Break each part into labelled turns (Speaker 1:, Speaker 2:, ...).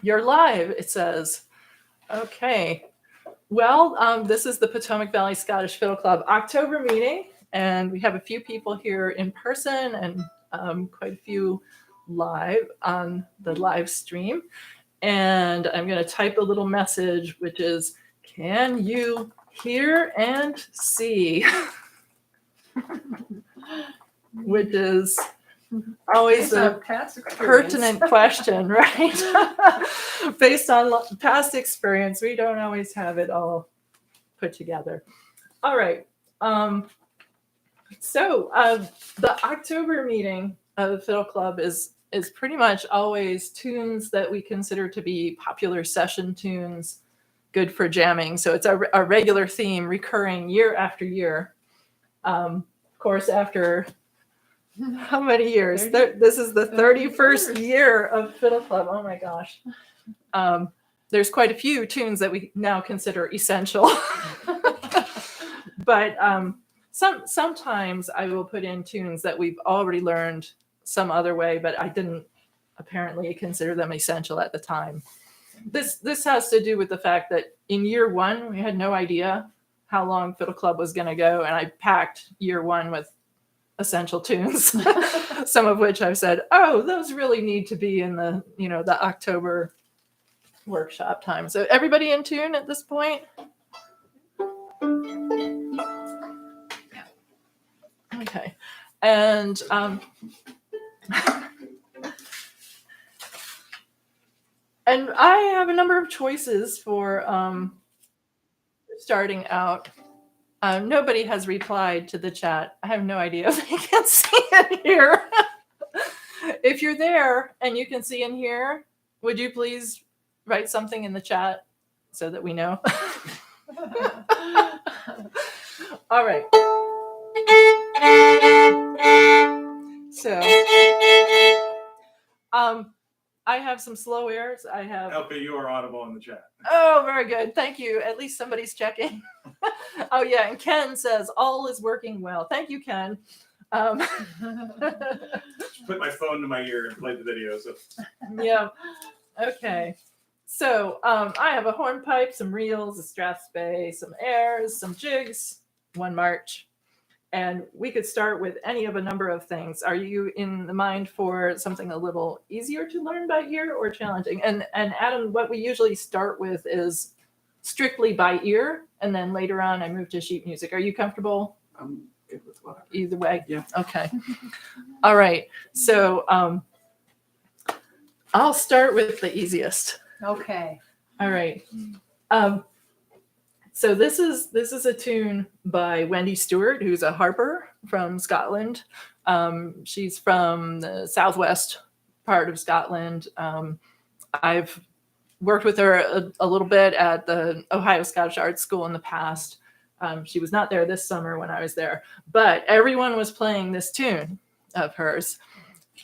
Speaker 1: You're live, it says. Okay. Well, this is the Potomac Valley Scottish Fiddle Club October meeting, and we have a few people here in person and quite a few live on the live stream. And I'm going to type a little message, which is, can you hear and see? Which is always a pertinent question, right? Based on past experience, we don't always have it all put together. All right. So the October meeting of the Fiddle Club is pretty much always tunes that we consider to be popular session tunes, good for jamming. So it's a regular theme recurring year after year. Of course, after how many years? This is the 31st year of Fiddle Club. Oh my gosh. There's quite a few tunes that we now consider essential. But sometimes I will put in tunes that we've already learned some other way, but I didn't apparently consider them essential at the time. This has to do with the fact that in year one, we had no idea how long Fiddle Club was going to go, and I packed year one with essential tunes, some of which I've said, oh, those really need to be in the October workshop time. So everybody in tune at this point? Okay. And and I have a number of choices for starting out. Nobody has replied to the chat. I have no idea if they can see it here. If you're there and you can see in here, would you please write something in the chat so that we know? All right. So, I have some slow airs. I have.
Speaker 2: Elke, you are audible in the chat.
Speaker 1: Oh, very good. Thank you. At least somebody's checking. Oh, yeah. And Ken says all is working well. Thank you, Ken.
Speaker 2: Just put my phone to my ear and play the video. So.
Speaker 1: Yeah. Okay. So I have a hornpipe, some reels, a strathspey, some airs, some jigs, one march. And we could start with any of a number of things. Are you in the mind for something a little easier to learn by ear or challenging? And Adam, what we usually start with is strictly by ear, and then later on I move to sheet music. Are you comfortable?
Speaker 2: I'm good with whatever.
Speaker 1: Either way?
Speaker 2: Yeah.
Speaker 1: Okay. All right. So I'll start with the easiest.
Speaker 3: Okay.
Speaker 1: All right. So this is a tune by Wendy Stewart, who's a harper from Scotland. She's from the southwest part of Scotland. I've worked with her a little bit at the Ohio Scottish Art School in the past. She was not there this summer when I was there, but everyone was playing this tune of hers.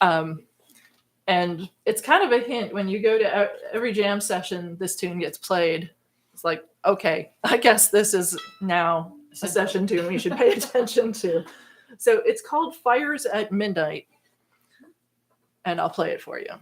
Speaker 1: And it's kind of a hint when you go to every jam session, this tune gets played. It's like, okay, I guess this is now a session tune we should pay attention to. So it's called Fires at Midnight, and I'll play it for you.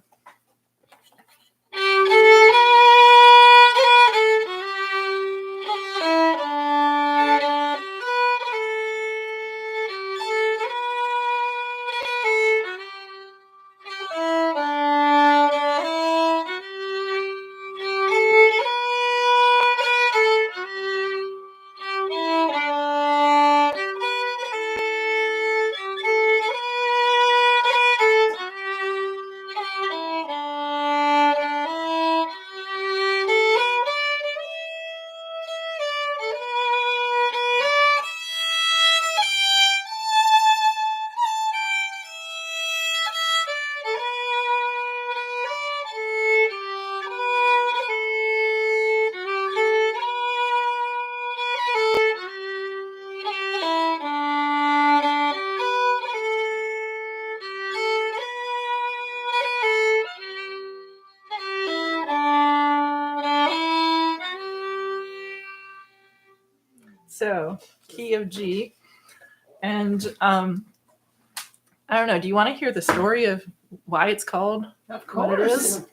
Speaker 1: So key of G. And I don't know, do you want to hear the story of why it's called
Speaker 3: Of
Speaker 1: what it
Speaker 3: course.
Speaker 1: is?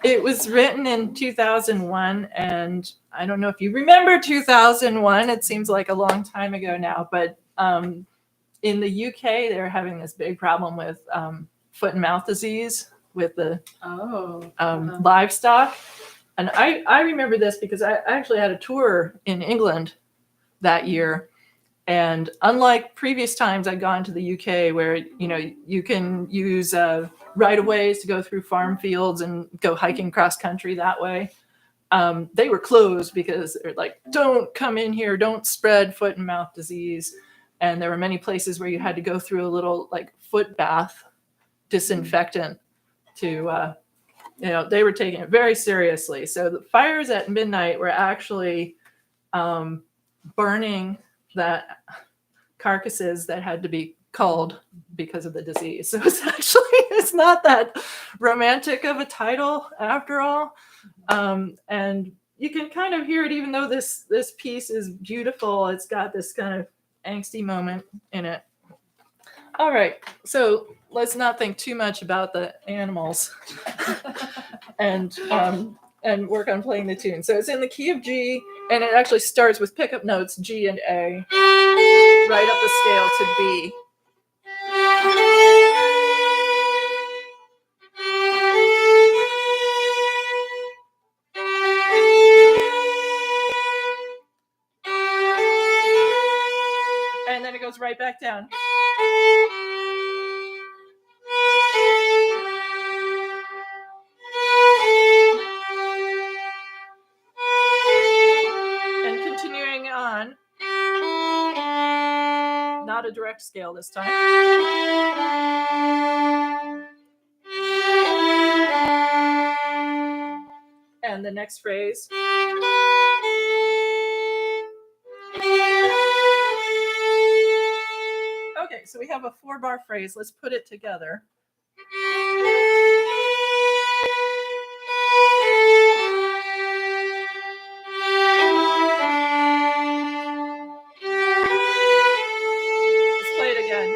Speaker 1: It was written in 2001, and I don't know if you remember 2001. It seems like a long time ago now, but in the UK, they're having this big problem with foot and mouth disease with the livestock. And I remember this because I actually had a tour in England that year. And unlike previous times I'd gone to the UK where, you can use right-of-ways to go through farm fields and go hiking cross country that way, they were closed because they're like, don't come in here, don't spread foot and mouth disease. And there were many places where you had to go through a little like foot bath disinfectant to, they were taking it very seriously. So the fires at midnight were actually burning that carcasses that had to be culled because of the disease. So it's not that romantic of a title after all. And you can kind of hear it, even though this piece is beautiful, it's got this kind of angsty moment in it. All right, so let's not think too much about the animals and work on playing the tune. So it's in the key of G, and it actually starts with pickup notes G and A, right up the scale to B. And then it goes right back down. And continuing on, not a direct scale this time. And the next phrase. Okay, so we have a 4-bar phrase. Let's put it together. Let's play it again.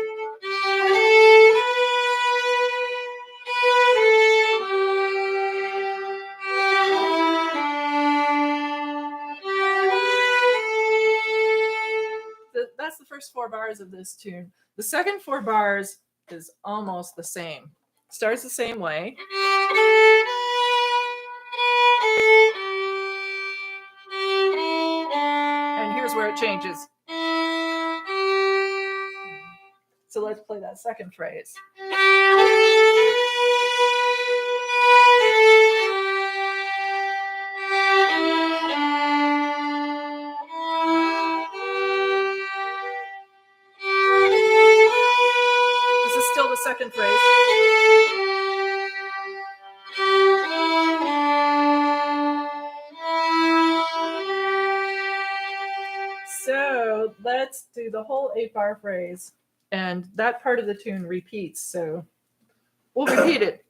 Speaker 1: That's the first 4 bars of this tune. The second 4 bars is almost the same. Starts the same way. And here's where it changes. So let's play that second phrase. This is still the second phrase. So let's do the whole 8-bar phrase. And that part of the tune repeats. So we'll repeat it.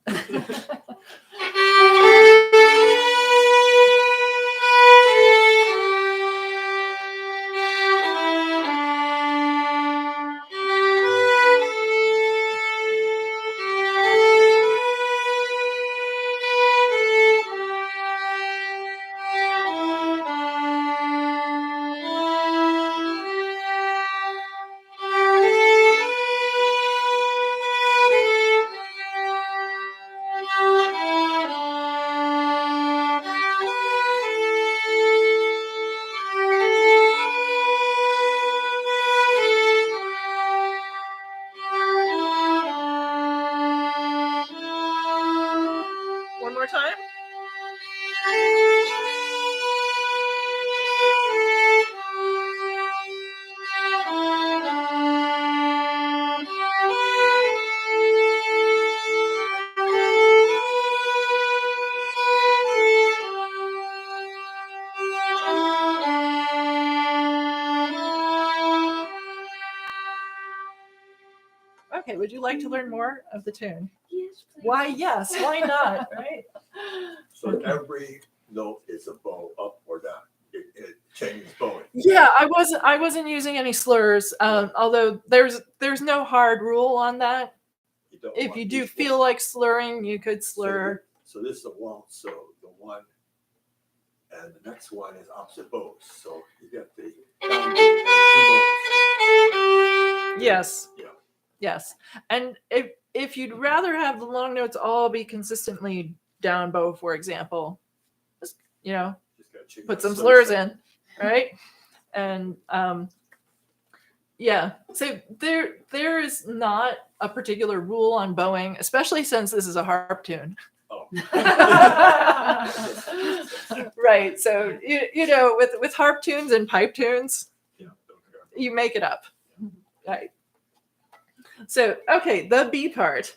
Speaker 1: One more time. Okay, would you like to learn more of the tune?
Speaker 3: Yes, please.
Speaker 1: Why, yes. Why not, right?
Speaker 4: So every note is a bow up or down. It changes bowing.
Speaker 1: Yeah, I wasn't using any slurs, although there's no hard rule on that. If you do feel like slurring, you could slur.
Speaker 4: So this is a waltz, so the one and the next one is opposite bows. So you got the downbeat and 2 bows.
Speaker 1: Yes.
Speaker 4: Yeah.
Speaker 1: Yes. And if you'd rather have the long notes all be consistently down bow, for example, just,
Speaker 4: Just gotta change
Speaker 1: put
Speaker 4: that
Speaker 1: some
Speaker 4: slurs
Speaker 1: slurs in, right? And yeah, so there is not a particular rule on bowing, especially since this is a harp tune.
Speaker 4: Oh.
Speaker 1: Right. So with harp tunes and pipe tunes,
Speaker 4: Yeah, don't care.
Speaker 1: you make it up. Right. So okay, the B part.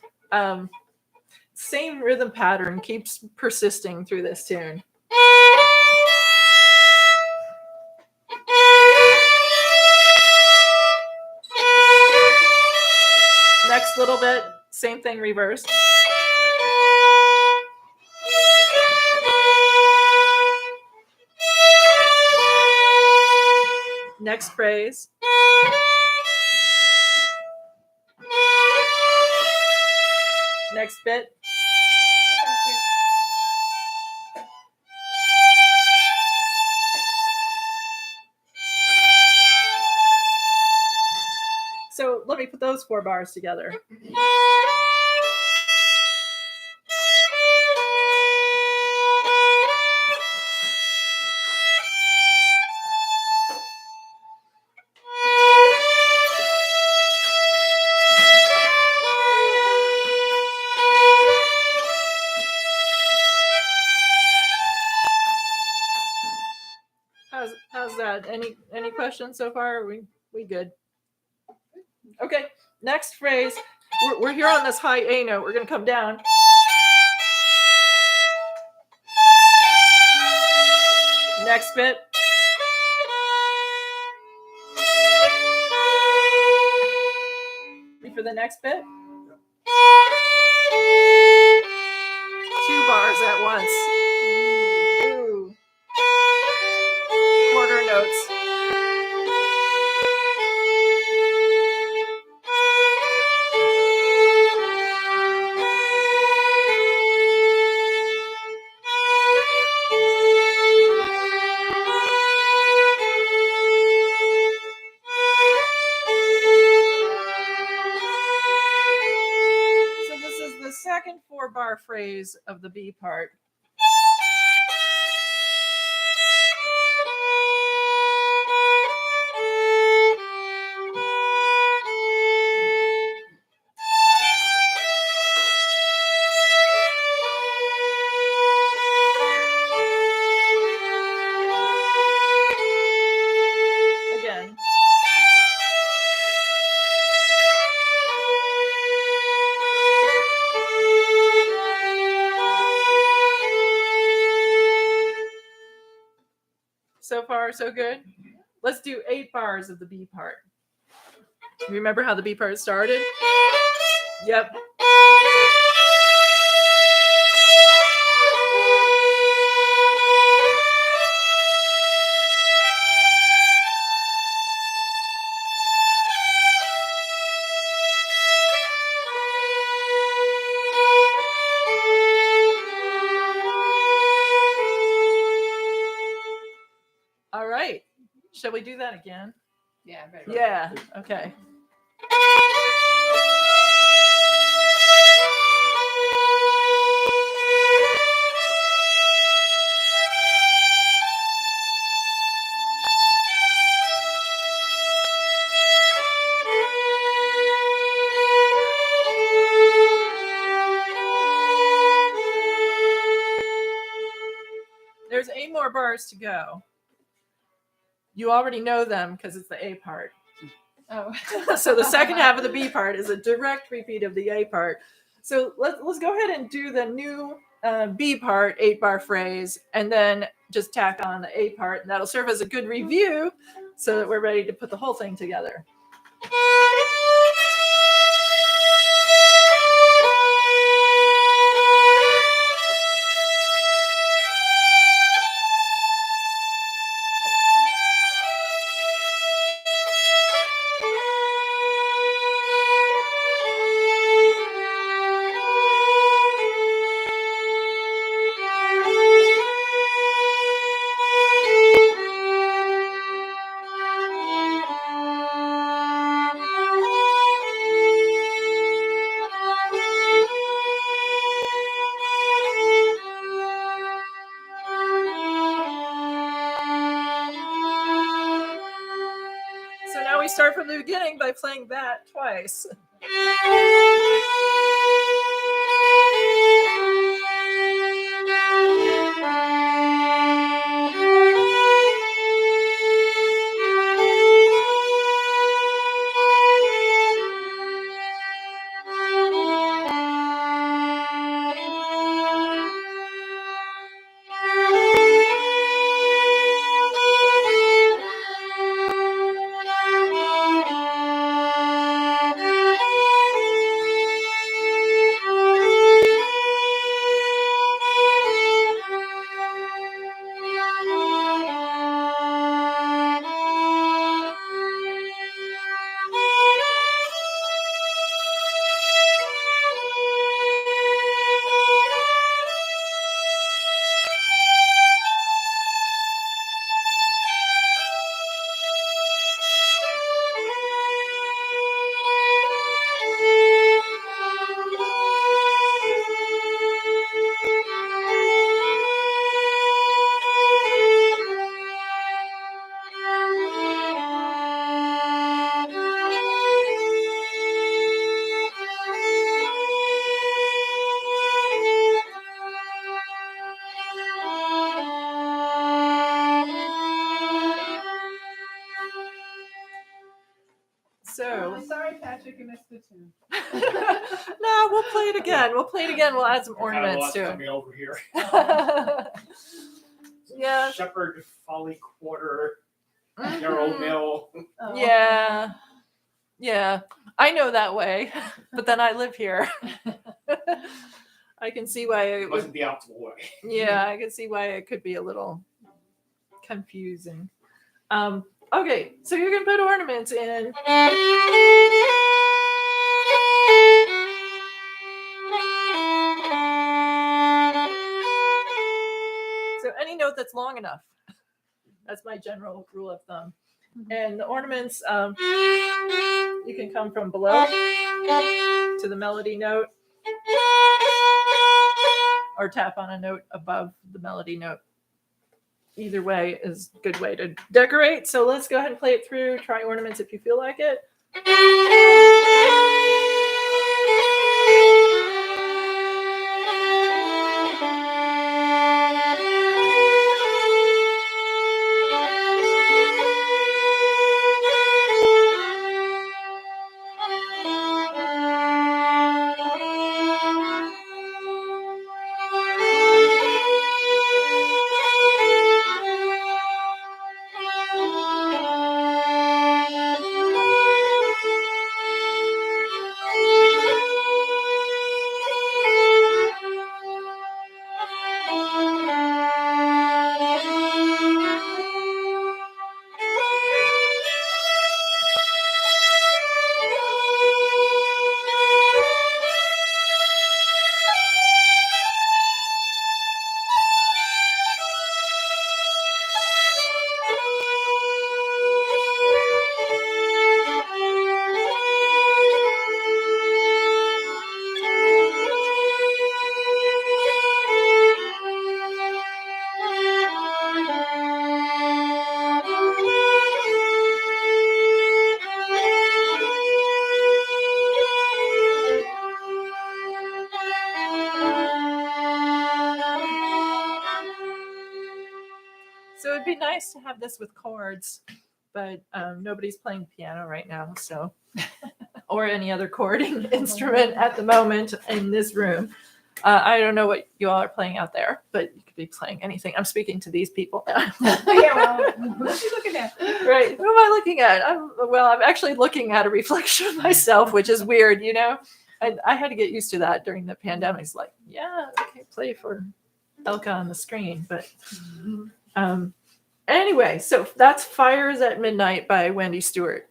Speaker 1: Same rhythm pattern keeps persisting through this tune. Next little bit, same thing, reverse. Next phrase. Next bit. So let me put those 4 bars together. How's that? Any questions so far? Are we good? Okay. Next phrase. We're here on this high A note. We're going to come down. Next bit. Ready for the next bit? 2 bars at once. Ooh. Quarter notes. So this is the second 4-bar phrase of the B part. Again. So far, so good. Let's do 8 bars of the B part. Remember how the B part started? Yep. All right. Shall we do that again?
Speaker 3: Yeah, better.
Speaker 1: Yeah. Okay. There's 8 more bars to go. You already know them because it's the A part.
Speaker 3: Oh.
Speaker 1: So the second half of the B part is a direct repeat of the A part. So let's go ahead and do the new B part 8-bar phrase, and then just tack on the A part, and that'll serve as a good review so that we're ready to put the whole thing together. we start from the beginning by playing that twice. So,
Speaker 3: I'm sorry, Patrick, you missed the tune.
Speaker 1: no, we'll play it again. We'll play it again. We'll add some
Speaker 2: I kinda
Speaker 1: ornaments
Speaker 2: lost
Speaker 1: to it.
Speaker 2: coming over here.
Speaker 1: Yeah.
Speaker 2: Shepherd, Folly Quarter,
Speaker 1: Mhm.
Speaker 2: Gerald Mill.
Speaker 3: Oh.
Speaker 1: Yeah. Yeah. I know that way, but then I live here. I can see why it
Speaker 2: It
Speaker 1: would,
Speaker 2: wasn't the optimal way.
Speaker 1: yeah, I can see why it could be a little confusing. Okay, so you can put ornaments in. So any note that's long enough. That's my general rule of thumb. And the ornaments, you can come from below to the melody note or tap on a note above the melody note. Either way is a good way to decorate. So let's go ahead and play it through. Try ornaments if you feel like it. So it'd be nice to have this with chords, but nobody's playing piano right now, so or any other chording instrument at the moment in this room. I don't know what you all are playing out there, but you could be playing anything. I'm speaking to these people now.
Speaker 3: Yeah, well, who's she looking at?
Speaker 1: Right. Who am I looking at? I'm actually looking at a reflection of myself, which is weird, you know? I had to get used to that during the pandemic. It's like, yeah, I can't play for Elke on the screen. But anyway, so that's Fires at Midnight by Wendy Stewart.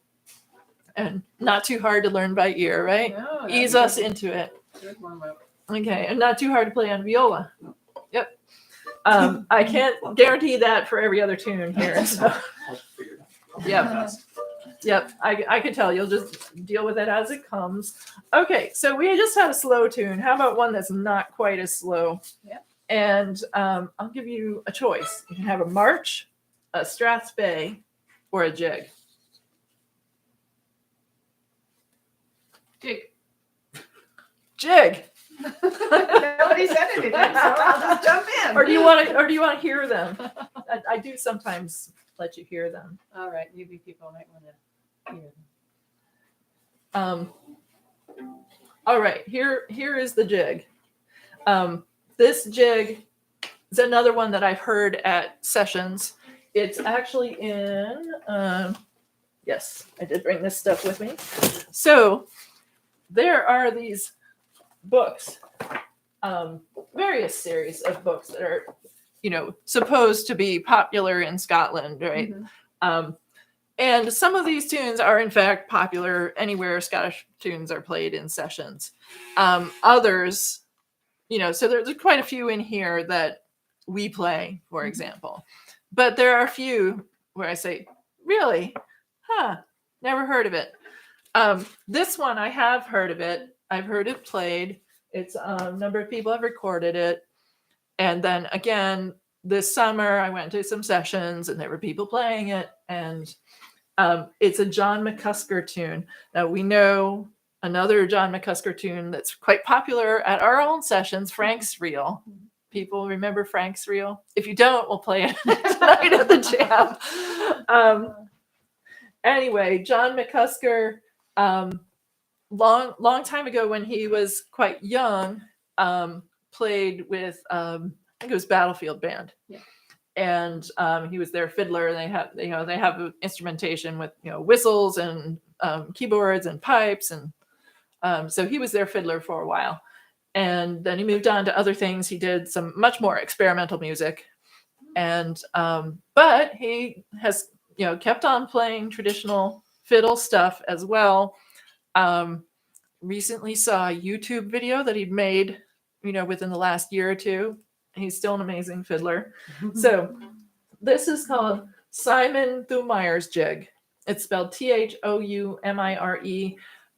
Speaker 1: And not too hard to learn by ear, right?
Speaker 3: No, that'd
Speaker 1: Ease
Speaker 3: be
Speaker 1: us
Speaker 3: good.
Speaker 1: into it.
Speaker 3: Good warm up.
Speaker 1: Okay, and not too hard to play on viola. Yep. I can't guarantee that for every other tune here. So.
Speaker 4: I'll figure it out.
Speaker 1: Yep. Yep. I can tell. You'll just deal with it as it comes. Okay, so we just had a slow tune. How about one that's not quite as slow?
Speaker 3: Yep.
Speaker 1: And I'll give you a choice. You can have a march, a strathspey, or a jig.
Speaker 3: Jig.
Speaker 1: Jig.
Speaker 3: Nobody said anything, so I'll just jump in.
Speaker 1: Or do you want to hear them? I do sometimes let you hear them.
Speaker 3: All right, maybe people might want to hear.
Speaker 1: All right, here is the jig. This jig is another one that I've heard at sessions. It's actually in, yes, I did bring this stuff with me. So there are these books, various series of books that are, supposed to be popular in Scotland, right?
Speaker 3: Mm-hmm.
Speaker 1: And some of these tunes are, in fact, popular anywhere Scottish tunes are played in sessions. Others, so there's quite a few in here that we play, for example. But there are a few where I say, really? Huh, never heard of it. This one, I have heard of it. I've heard it played. It's a number of people have recorded it. And then again, this summer, I went to some sessions and there were people playing it. And it's a John McCusker tune. Now we know another John McCusker tune that's quite popular at our own sessions, Frank's Reel. People remember Frank's Reel? If you don't, we'll play it tonight at the jam. Anyway, John McCusker, long time ago when he was quite young, played with I think it was Battlefield Band.
Speaker 3: Yeah.
Speaker 1: And he was their fiddler. And they have instrumentation with whistles and keyboards and pipes, and so he was their fiddler for a while. And then he moved on to other things. He did some much more experimental music, and but he has kept on playing traditional fiddle stuff as well. Recently saw a YouTube video that he'd made, within the last year or two. He's still an amazing fiddler. So this is called Simon Thumeyre's Jig. It's spelled Thoumire.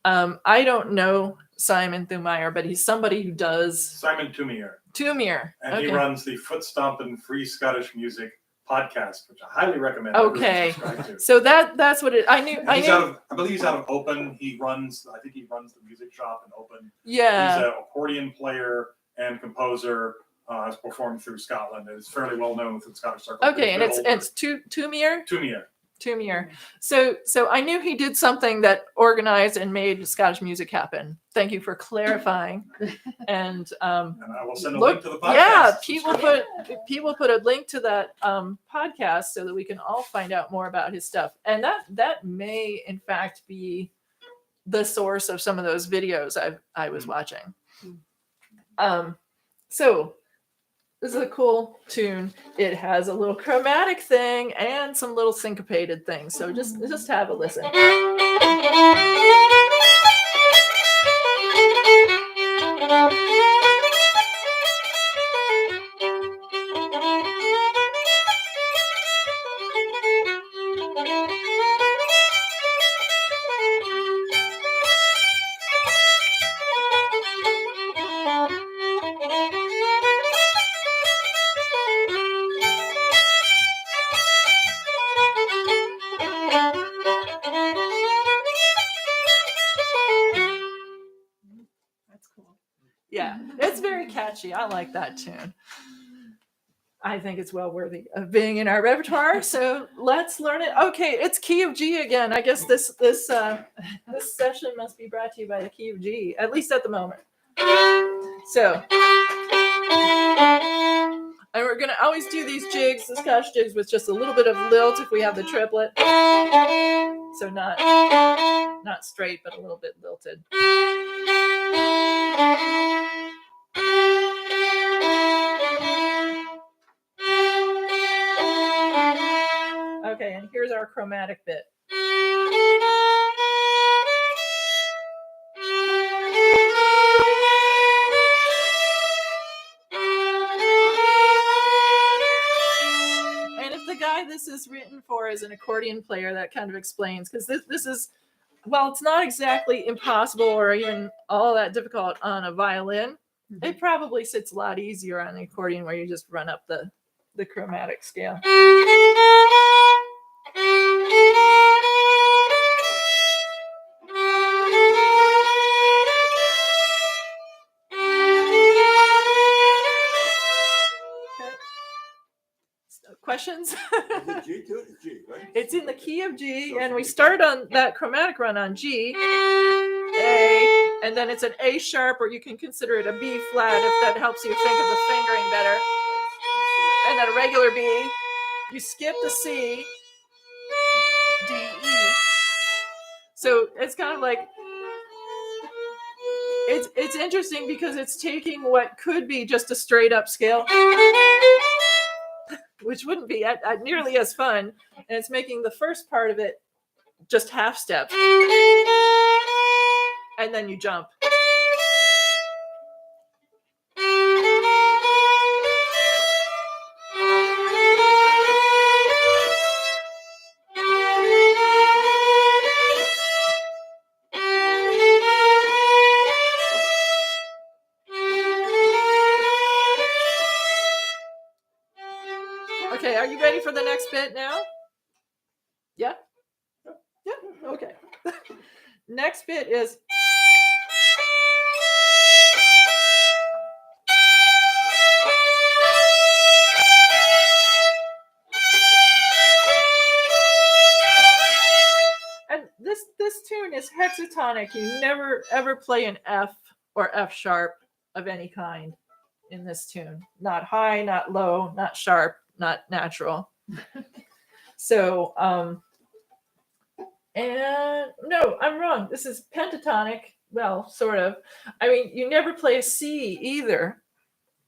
Speaker 1: I don't know Simon Thumeyre, but he's somebody who does.
Speaker 2: Simon Tumier.
Speaker 1: Tumier.
Speaker 2: And
Speaker 1: Okay.
Speaker 2: he runs the Foot Stompin' Free Scottish Music podcast, which I highly recommend.
Speaker 1: Okay.
Speaker 2: everyone subscribe to.
Speaker 1: So that's what it. I knew.
Speaker 2: I believe he's out of Open. I think he runs the music shop in Open.
Speaker 1: Yeah.
Speaker 2: He's an accordion player and composer. Has performed through Scotland. Is fairly well known within the Scottish circle.
Speaker 1: Okay, and it's Tumier.
Speaker 2: Tumier.
Speaker 1: So I knew he did something that organized and made Scottish music happen. Thank you for clarifying. And
Speaker 2: And I will send a link to the podcast.
Speaker 1: yeah, Pete will put a link to that podcast so that we can all find out more about his stuff. And that may in fact be the source of some of those videos I was watching. So this is a cool tune. It has a little chromatic thing and some little syncopated things. So just have a listen.
Speaker 3: That's cool.
Speaker 1: Yeah, it's very catchy. I like that tune. I think it's well worthy of being in our repertoire. So let's learn it. Okay, it's key of G again. I guess this session must be brought to you by the key of G, at least at the moment. So, and we're gonna always do these jigs, the Scottish jigs, with just a little bit of lilt if we have the triplet. So not straight, but a little bit lilted. Okay, and here's our chromatic bit. And if the guy this is written for is an accordion player, that kind of explains, because this is, well, it's not exactly impossible or even all that difficult on a violin. It probably sits a lot easier on the accordion where you just run up the chromatic scale. questions?
Speaker 4: Is it G too? It's G, right?
Speaker 1: It's in the key of G, and we start on that chromatic run on G, A, and then it's an A sharp, or you can consider it a B flat if that helps you think of the fingering better. And then a regular B. You skip the C, D, E. So it's kind of like, it's interesting because it's taking what could be just a straight up scale, which wouldn't be nearly as fun, and it's making the first part of it just half steps, and then you jump. Okay, are you ready for the next bit now? Yeah? Yeah? Okay. Next bit is and this tune is hexatonic. You never ever play an F or F sharp of any kind in this tune. Not high, not low, not sharp, not natural. So, and no, I'm wrong. This is pentatonic. Well, sort of. I mean, you never play a C either,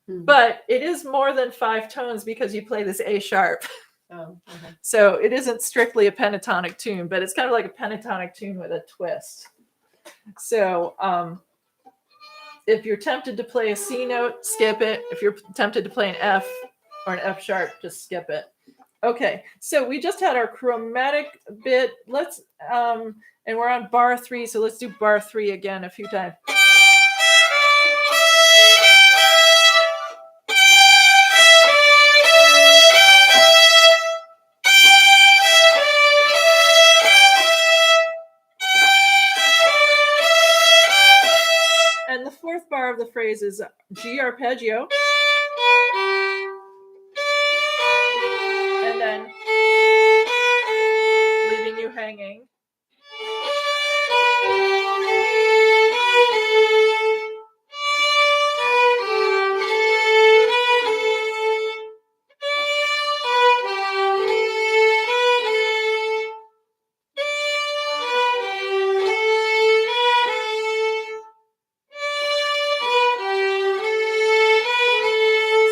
Speaker 1: but it is more than 5 tones because you play this A sharp.
Speaker 3: Oh, okay.
Speaker 1: So it isn't strictly a pentatonic tune, but it's kind of like a pentatonic tune with a twist. So, if you're tempted to play a C note, skip it. If you're tempted to play an F or an F sharp, just skip it. Okay, so we just had our chromatic bit. Let's and we're on bar 3, so let's do bar 3 again a few times. And the fourth bar of the phrase is G arpeggio. And then leaving you hanging.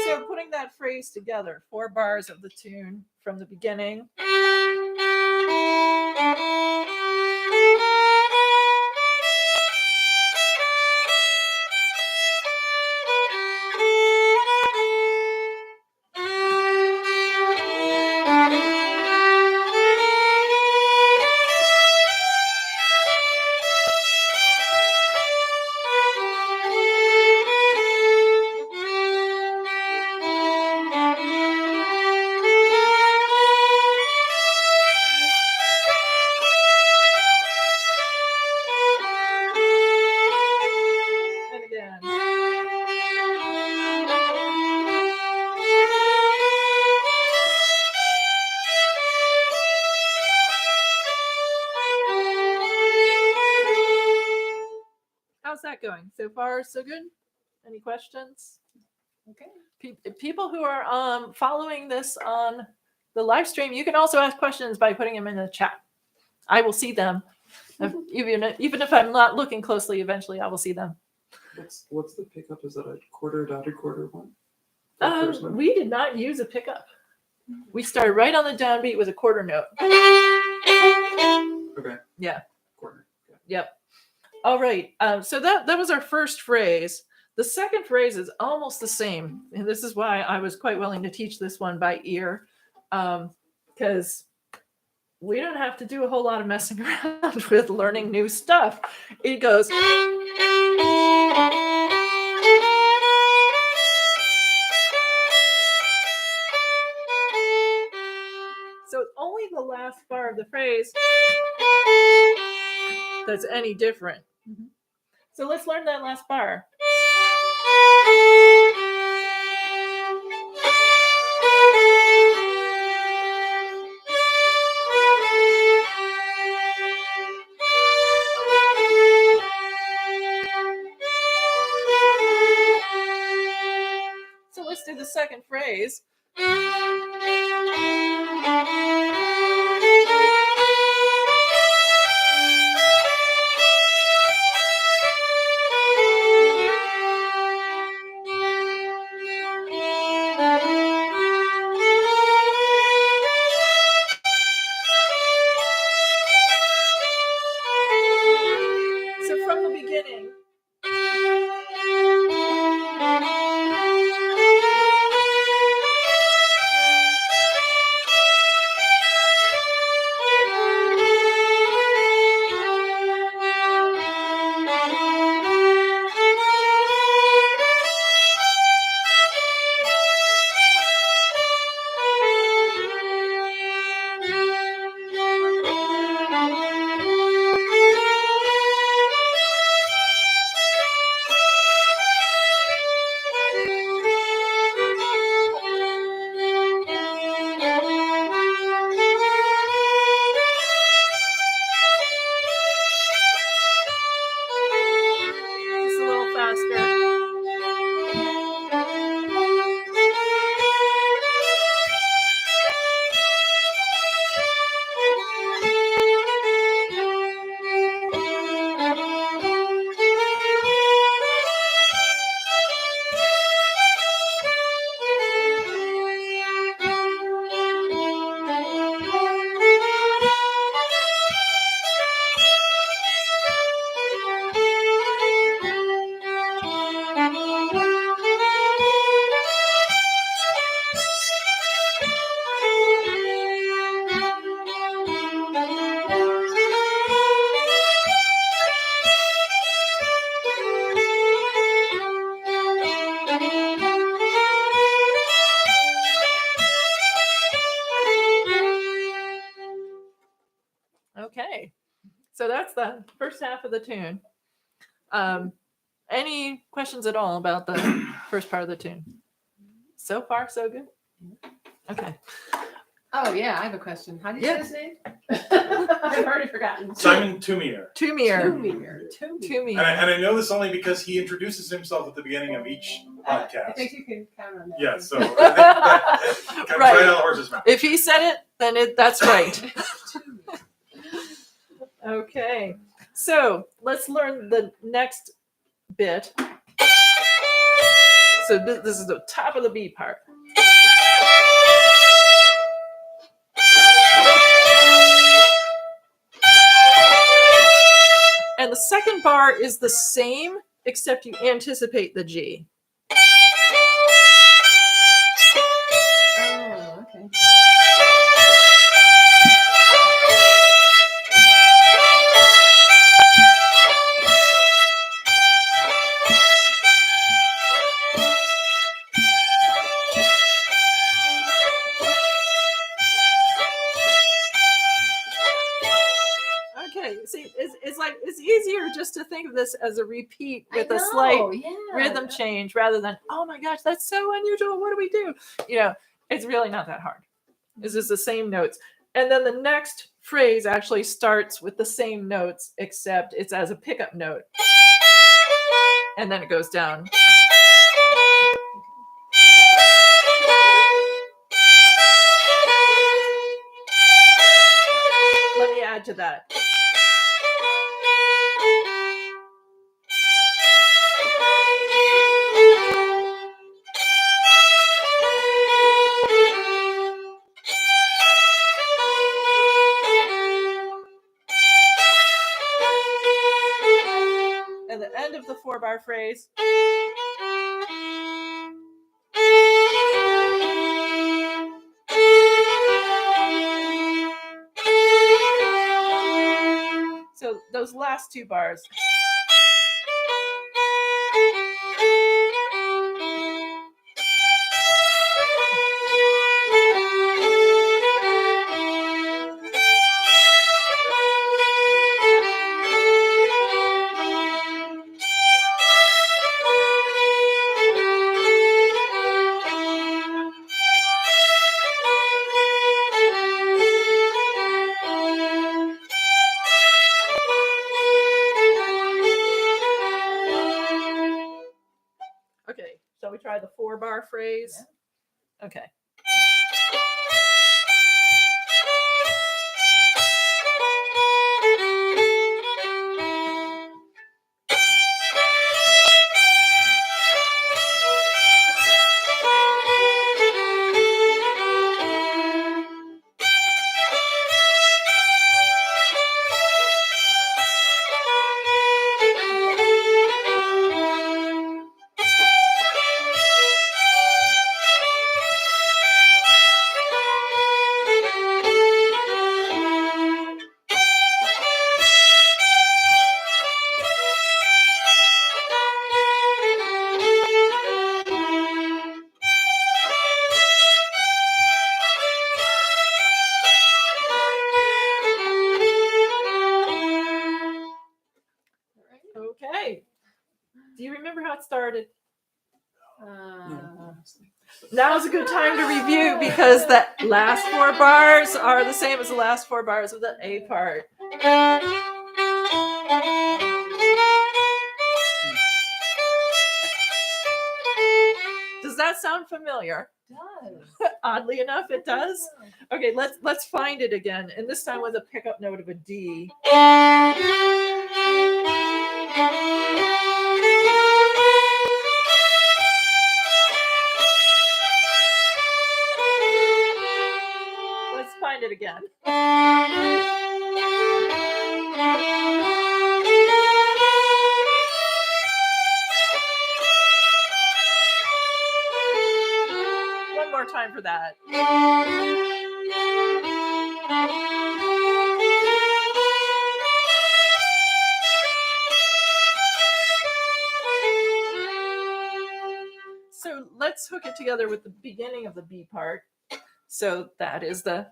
Speaker 1: So putting that phrase together, 4 bars of the tune from the beginning. And again. How's that going? So far, so good? Any questions?
Speaker 3: Okay.
Speaker 1: People who are following this on the live stream, you can also ask questions by putting them in the chat. I will see them. Even if I'm not looking closely, eventually I will see them.
Speaker 5: What's the pickup? Is that a quarter dotted quarter one? The first one?
Speaker 1: We did not use a pickup. We started right on the downbeat with a quarter note.
Speaker 5: Okay.
Speaker 1: Yeah.
Speaker 5: Quarter. Okay.
Speaker 1: Yep. All right. So that was our first phrase. The second phrase is almost the same. And this is why I was quite willing to teach this one by ear. Because we don't have to do a whole lot of messing around with learning new stuff. It goes. So it's only the last bar of the phrase that's any different. So let's learn that last bar. phrase. So from the beginning. Just a little faster. Okay, so that's the first half of the tune. Any questions at all about the first part of the tune? So far, so good. Okay.
Speaker 3: Oh, yeah, I have a question. How do you
Speaker 1: Yeah.
Speaker 3: say his name? I've already forgotten.
Speaker 2: Simon Tumier.
Speaker 1: Tumier.
Speaker 3: Tumier.
Speaker 1: Tumier.
Speaker 2: And I know this only because he introduces himself at the beginning of each
Speaker 3: I
Speaker 2: podcast.
Speaker 3: think you can count on that.
Speaker 2: Yeah, so I think that comes right out of the horse's mouth.
Speaker 1: If he said it, then that's right. Okay, so let's learn the next bit. So this is the top of the B part. And the second bar is the same, except you anticipate the G.
Speaker 3: Oh, okay.
Speaker 1: Okay, see, it's like it's easier just to think of this as a repeat with
Speaker 3: I
Speaker 1: a
Speaker 3: know,
Speaker 1: slight
Speaker 3: yeah.
Speaker 1: rhythm change rather than, oh my gosh, that's so unusual. What do we do? You know, it's really not that hard. It's just the same notes. And then the next phrase actually starts with the same notes, except it's as a pickup note. And then it goes down. Let me add to that. And the end of the 4-bar phrase. So those last 2 bars. Okay, shall we try the 4-bar phrase? Okay. Okay. Do you remember how it started?
Speaker 5: No.
Speaker 1: Now's a good time to review because the last 4 bars are the same as the last 4 bars of the A part. Does that sound familiar?
Speaker 3: Does.
Speaker 1: Oddly enough, it does. Okay, let's find it again, and this time with a pickup note of a D. Let's find it again. One more time for that. So let's hook it together with the beginning of the B part. So that is the.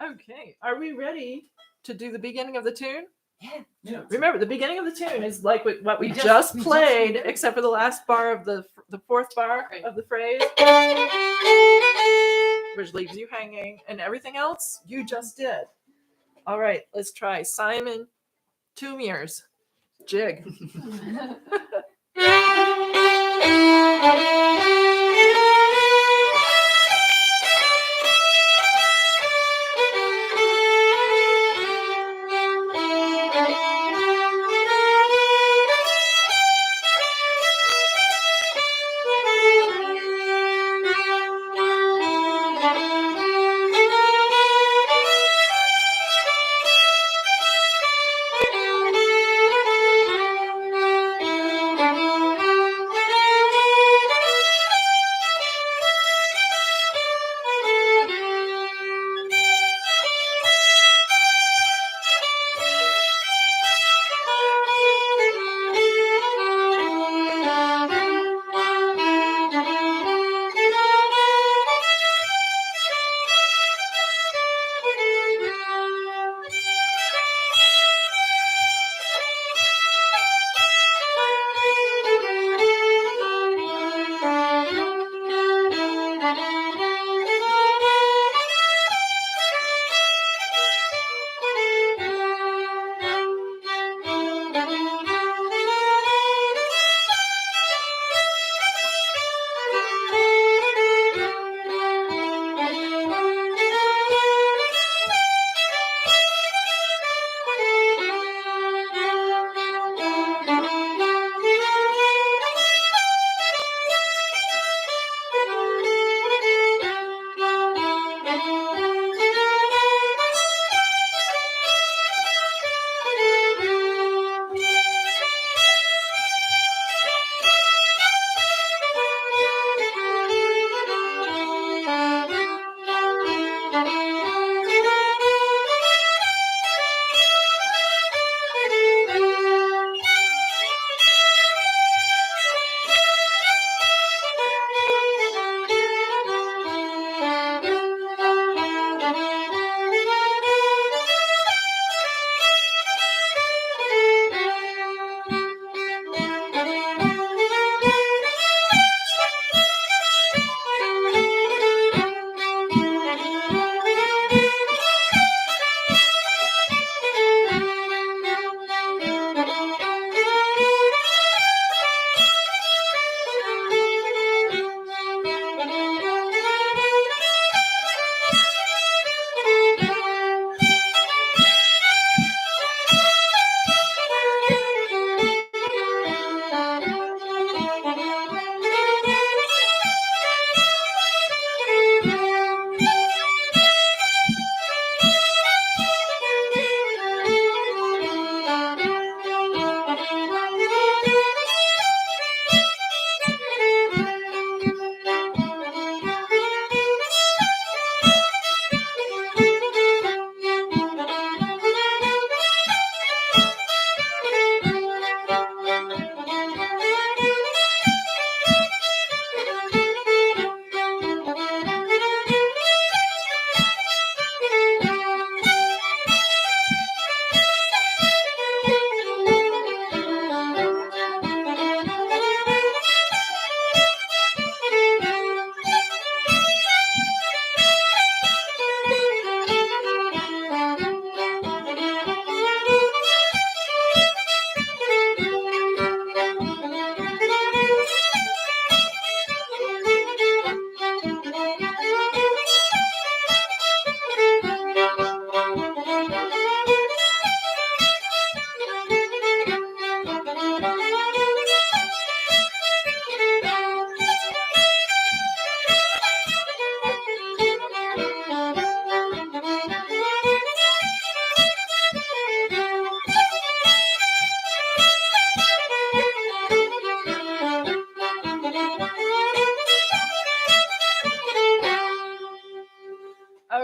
Speaker 1: Okay, are we ready to do the beginning of the tune?
Speaker 5: Yeah.
Speaker 1: Remember, the beginning of the tune is like what we
Speaker 3: We
Speaker 1: just
Speaker 3: just
Speaker 1: played,
Speaker 3: did.
Speaker 1: except for the last bar of the 4th bar
Speaker 3: Right.
Speaker 1: of the phrase, which leaves you hanging, and everything else you just did. All right, let's try Simon Toomier's jig.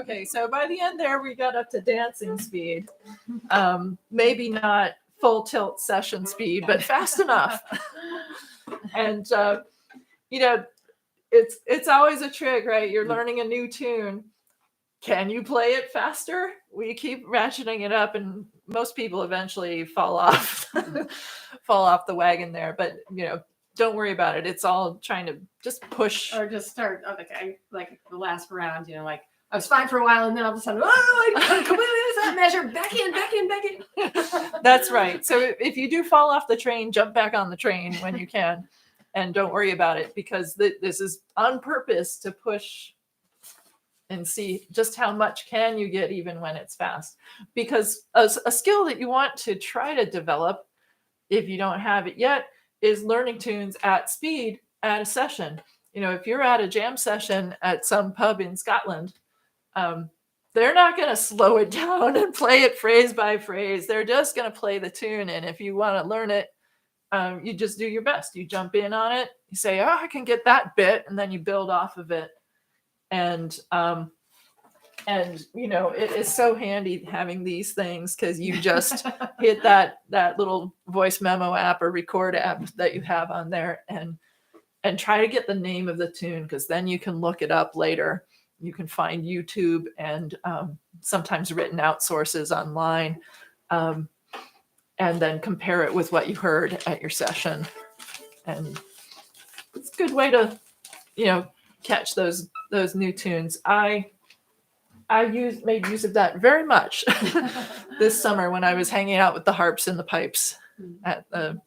Speaker 1: Okay, so by the end there, we got up to dancing speed. Maybe not full tilt session speed, but fast enough. And you know, it's always a trick, right? You're learning a new tune. Can you play it faster? We keep ratcheting it up, and most people eventually fall off the wagon there. But don't worry about it. It's all trying to just push.
Speaker 3: Or just start, like the last round, like I was fine for a while and then all of a sudden, I completely lose that measure. Back in.
Speaker 1: That's right. So if you do fall off the train, jump back on the train when you can, and don't worry about it, because this is on purpose to push and see just how much can you get even when it's fast. Because a skill that you want to try to develop, if you don't have it yet, is learning tunes at speed at a session. If you're at a jam session at some pub in Scotland, they're not going to slow it down and play it phrase by phrase. They're just going to play the tune. And if you want to learn it, you just do your best. You jump in on it. You say, I can get that bit. And then you build off of it. And it is so handy having these things, because you just hit that little voice memo app or record app that you have on there and try to get the name of the tune, because then you can look it up later. You can find YouTube and sometimes written out sources online, and then compare it with what you heard at your session. And it's a good way to catch those new tunes. I made use of that very much this summer when I was hanging out with the harps and the pipes at the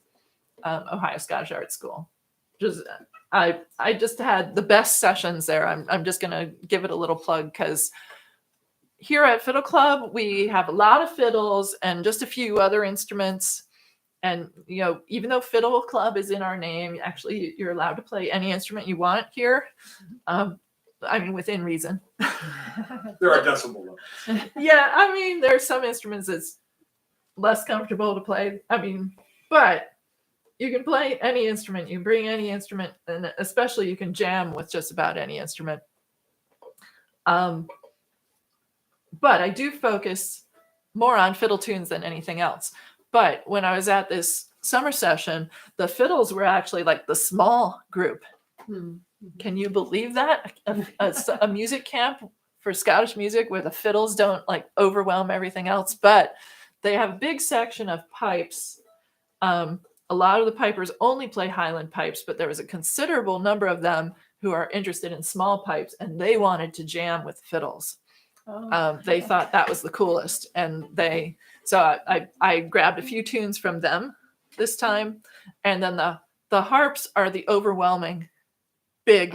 Speaker 1: Ohio Scottish Art School. I just had the best sessions there. I'm just gonna give it a little plug, because here at Fiddle Club we have a lot of fiddles and just a few other instruments. And even though Fiddle Club is in our name, actually you're allowed to play any instrument you want here. Within reason.
Speaker 2: There are decibel limits.
Speaker 1: Yeah, there's some instruments that's less comfortable to play. But you can play any instrument. You can bring any instrument, and especially you can jam with just about any instrument. But I do focus more on fiddle tunes than anything else. But when I was at this summer session, the fiddles were actually like the small group. Can you believe that? A music camp for Scottish music where the fiddles don't overwhelm everything else, but they have a big section of pipes. A lot of the pipers only play Highland pipes, but there was a considerable number of them who are interested in small pipes, and they wanted to jam with fiddles. They thought that was the coolest, and so I grabbed a few tunes from them this time, and then the harps are the overwhelming big.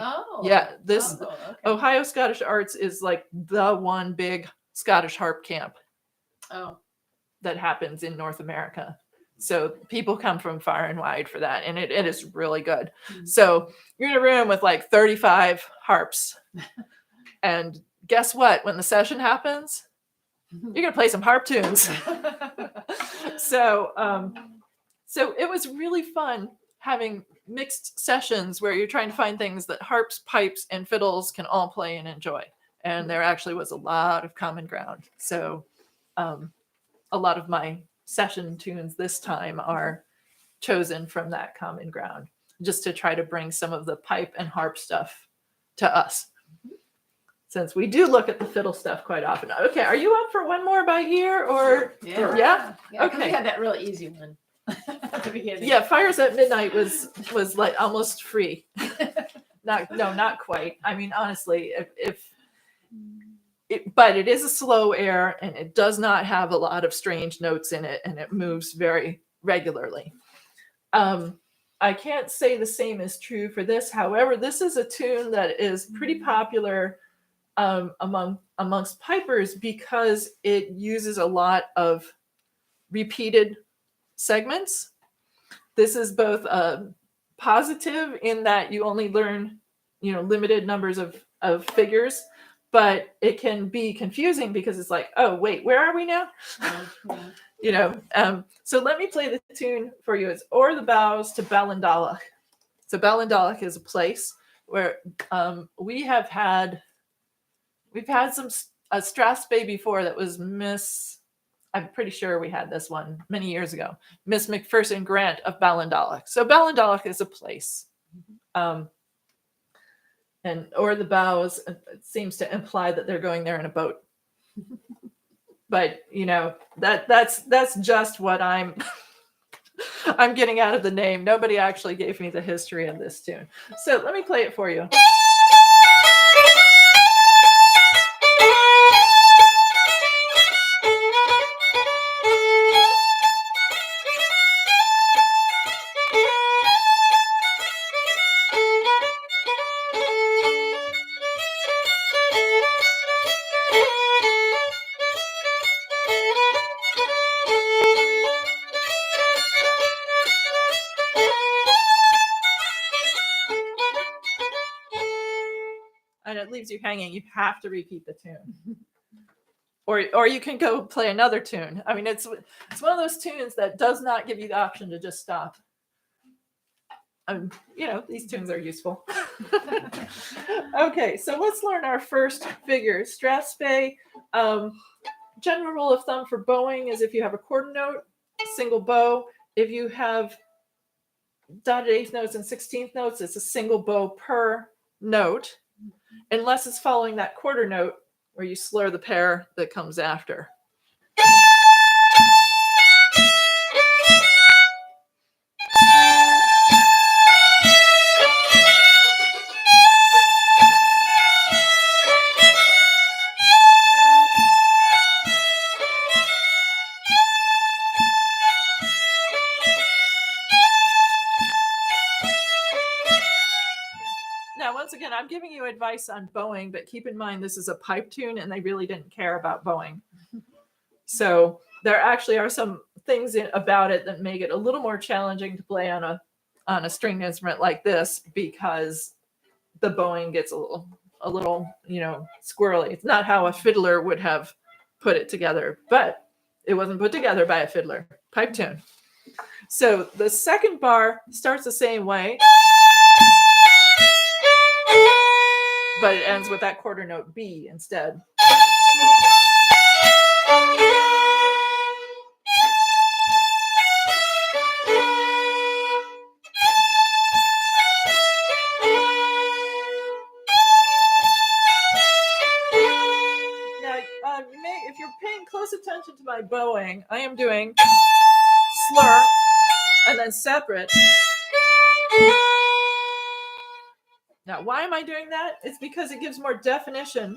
Speaker 1: Ohio Scottish Arts is like the one big Scottish harp camp that happens in North America. So people come from far and wide for that, and it is really good. So you're in a room with 35 harps, and guess what? When the session happens, you're gonna play some harp tunes. So it was really fun having mixed sessions where you're trying to find things that harps, pipes, and fiddles can all play and enjoy. And there actually was a lot of common ground. So a lot of my session tunes this time are chosen from that common ground, just to try to bring some of the pipe and harp stuff to us, since we do look at the fiddle stuff quite often. Okay, are you up for one more by ear, or
Speaker 3: Yeah.
Speaker 1: Okay.
Speaker 3: We had that really easy one at the beginning.
Speaker 1: Yeah, Fires at Midnight was almost free. Not quite. Honestly, but it is a slow air, and it does not have a lot of strange notes in it, and it moves very regularly. I can't say the same is true for this. However, this is a tune that is pretty popular amongst pipers, because it uses a lot of repeated segments. This is both positive in that you only learn limited numbers of figures, but it can be confusing because it's like, oh wait, where are we now? So let me play the tune for you. It's O'er the Bows to Ballindollach. So Ballindollach is a place where we've had some a strathspey before that was I'm pretty sure we had this one many years ago, Miss McPherson Grant of Ballindock. So Ballindock is a place. Or the bows, it seems to imply that they're going there in a boat. But that's just what I'm getting out of the name. Nobody actually gave me the history of this tune. So let me play it for you. And it leaves you hanging. You have to repeat the tune. Or you can go play another tune. I mean, it's one of those tunes that does not give you the option to just stop. These tunes are useful. Okay, so let's learn our first figure. Strathspey. General rule of thumb for bowing is if you have a quarter note, single bow. If you have dotted eighth notes and 16th notes, it's a single bow per note, unless it's following that quarter note where you slur the pair that comes after. Now, once again, I'm giving you advice on bowing, but keep in mind this is a pipe tune and they really didn't care about bowing. So there actually are some things about it that make it a little more challenging to play on a stringed instrument like this, because the bowing gets a little squirrely. It's not how a fiddler would have put it together, but it wasn't put together by a fiddler. Pipe tune. So the second bar starts the same way, but it ends with that quarter note B instead. Now, if you're paying close attention to my bowing, I am doing slur and then separate. Now, why am I doing that? It's because it gives more definition.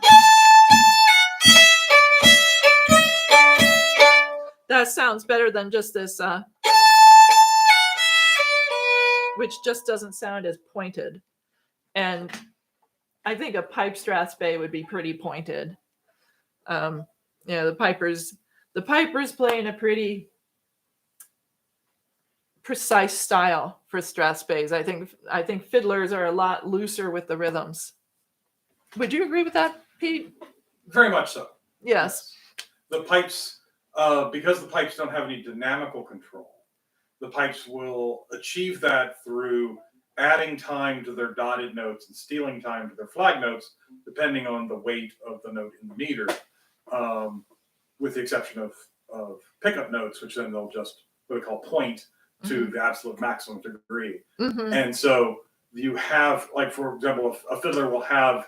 Speaker 1: That sounds better than just this, which just doesn't sound as pointed. And I think a pipe strathspey would be pretty pointed. The pipers play in a pretty precise style for strathspeys. I think fiddlers are a lot looser with the rhythms. Would you agree with that, Pete?
Speaker 2: Very much so.
Speaker 1: Yes.
Speaker 2: The pipes, because the pipes don't have any dynamical control, the pipes will achieve that through adding time to their dotted notes and stealing time to their flag notes, depending on the weight of the note in the meter, with the exception of pickup notes, which then they'll just what we call point to the absolute maximum degree.
Speaker 1: Mm-hmm.
Speaker 2: And so you have, like, for example, a fiddler will have,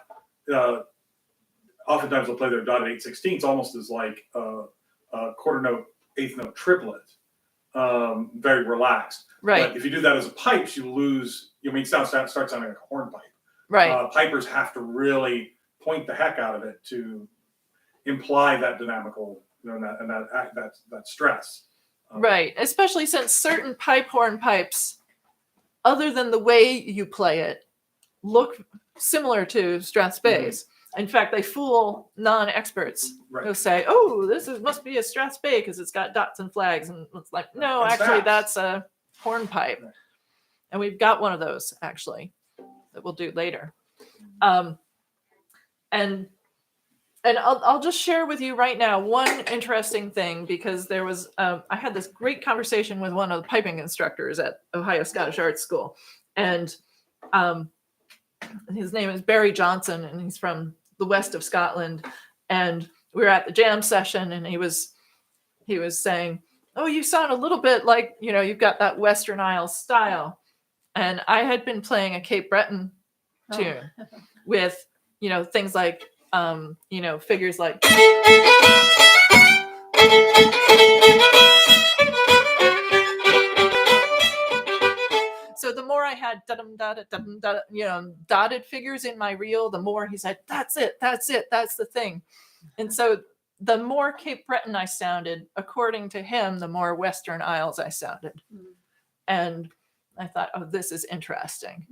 Speaker 2: oftentimes they'll play their dotted 8/16 almost as like a quarter note, eighth note triplet, very relaxed.
Speaker 1: Right.
Speaker 2: But if you do that as a pipes, you lose, it starts sounding like a hornpipe.
Speaker 1: Right.
Speaker 2: Pipers have to really point the heck out of it to imply that dynamical, that stress.
Speaker 1: Right. Especially since certain pipe hornpipes, other than the way you play it, look similar to strathspeys. In fact, they fool non-experts.
Speaker 2: Right.
Speaker 1: They'll say, "Oh, must be a strathspey because it's got dots and flags," and it's like, no,
Speaker 2: And
Speaker 1: actually,
Speaker 2: staffs.
Speaker 1: that's a hornpipe,
Speaker 2: Right.
Speaker 1: and we've got one of those actually that we'll do later. And I'll just share with you right now one interesting thing, because there was I had this great conversation with one of the piping instructors at Ohio Scottish Art School, and his name is Barry Johnson, and he's from the west of Scotland. And we were at the jam session, and he was saying, "Oh, you sound a little bit like, you've got that Western Isles style." And I had been playing a Cape Breton tune with, things like, figures like. So the more I had dotted figures in my reel, the more he said, "That's it, that's the thing." And so the more Cape Breton I sounded, according to him, the more Western Isles I sounded. And I thought, oh, this is interesting.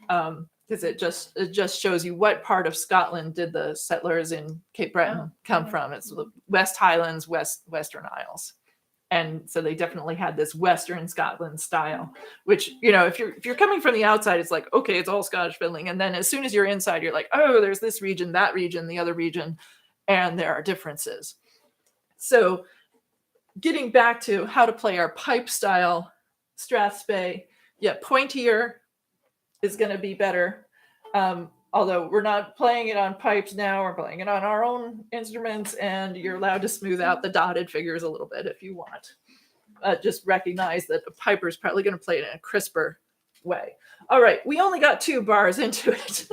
Speaker 1: Because it just shows you what part of Scotland did the settlers in Cape Breton come from. It's the West Highlands, Western Isles. And so they definitely had this Western Scotland style, which, if you're coming from the outside, it's like, okay, it's all Scottish fiddling. And then as soon as you're inside, you're like, oh, there's this region, that region, the other region, and there are differences. So getting back to how to play our pipe style strathspey, pointier is going to be better. Although we're not playing it on pipes now, we're playing it on our own instruments, and you're allowed to smooth out the dotted figures a little bit if you want. Just recognize that a piper is probably going to play it in a crisper way. All right, we only got 2 bars into it.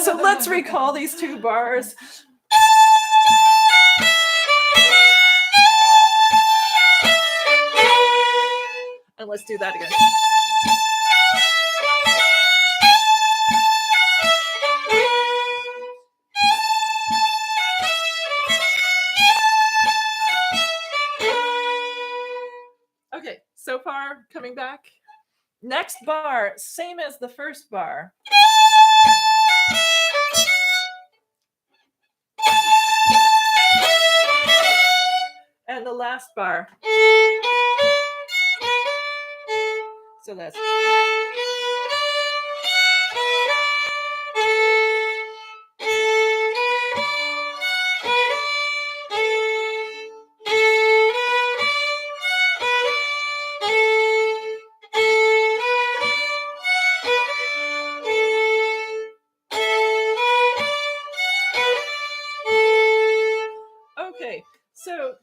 Speaker 1: So let's recall these 2 bars. And let's do that again. Okay, so far, coming back. Next bar, same as the first bar. And the last bar. So that's. Okay, so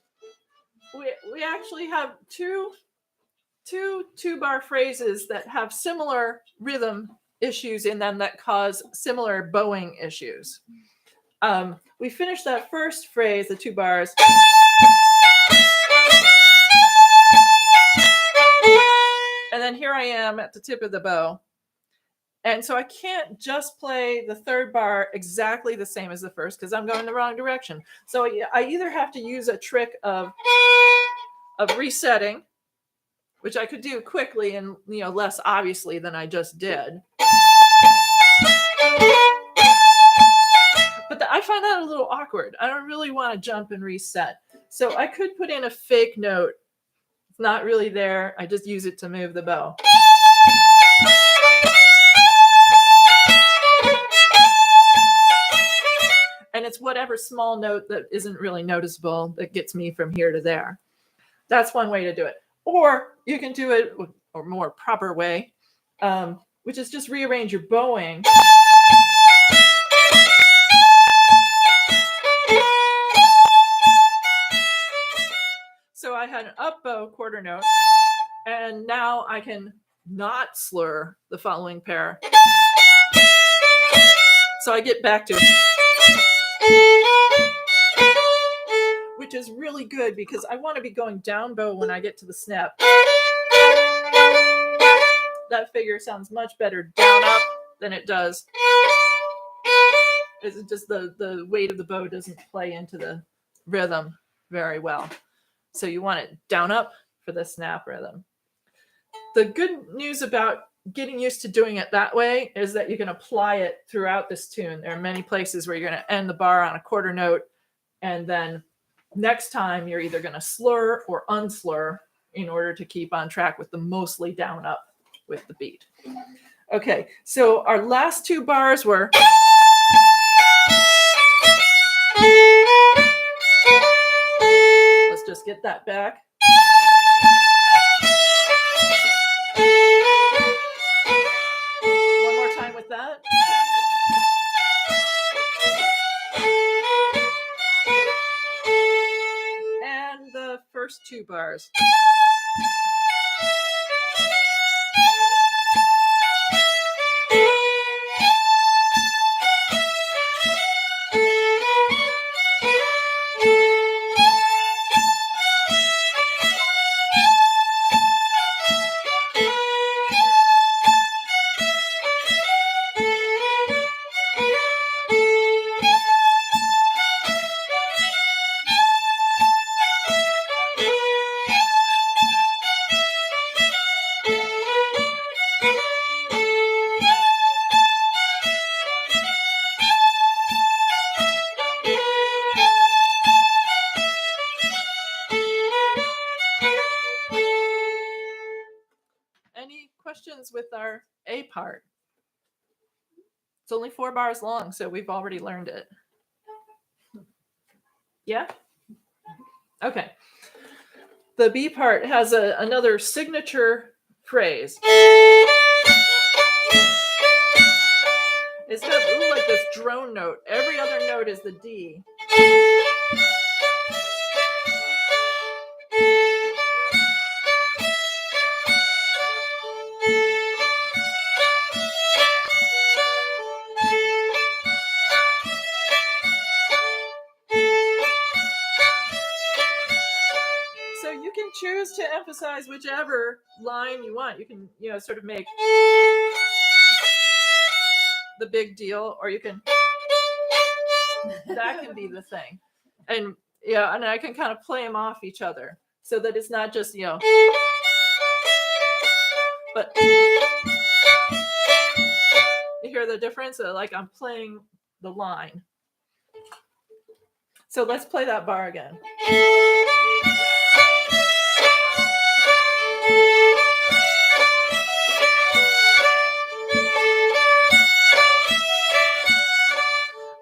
Speaker 1: we actually have two 2-bar phrases that have similar rhythm issues in them that cause similar bowing issues. We finished that first phrase, the 2 bars. And then here I am at the tip of the bow. And so I can't just play the 3rd bar exactly the same as the first because I'm going the wrong direction. So I either have to use a trick of resetting, which I could do quickly and less obviously than I just did. But I find that a little awkward. I don't really want to jump and reset. So I could put in a fake note. It's not really there. I just use it to move the bow. And it's whatever small note that isn't really noticeable that gets me from here to there. That's one way to do it. Or you can do it a more proper way, which is just rearrange your bowing. So I had an up bow quarter note, and now I can not slur the following pair. So I get back to, which is really good because I want to be going down bow when I get to the snap. That figure sounds much better down up than it does. It's just the weight of the bow doesn't play into the rhythm very well. So you want it down up for the snap rhythm. The good news about getting used to doing it that way is that you can apply it throughout this tune. There are many places where you're going to end the bar on a quarter note, and then next time you're either going to slur or unslur in order to keep on track with the mostly down up with the beat. Okay, so our last 2 bars were. Let's just get that back. One more time with that. first 2 bars. Any questions with our A part? It's only 4 bars long, so we've already learned it. Yeah? Okay. The B part has another signature phrase. Instead of like this drone note, every other note is the D. So you can choose to emphasize whichever line you want. You can, sort of make the big deal, or you can, that can be the thing. And and I can kind of play them off each other so that it's not just, but you hear the difference? Like I'm playing the line. So let's play that bar again.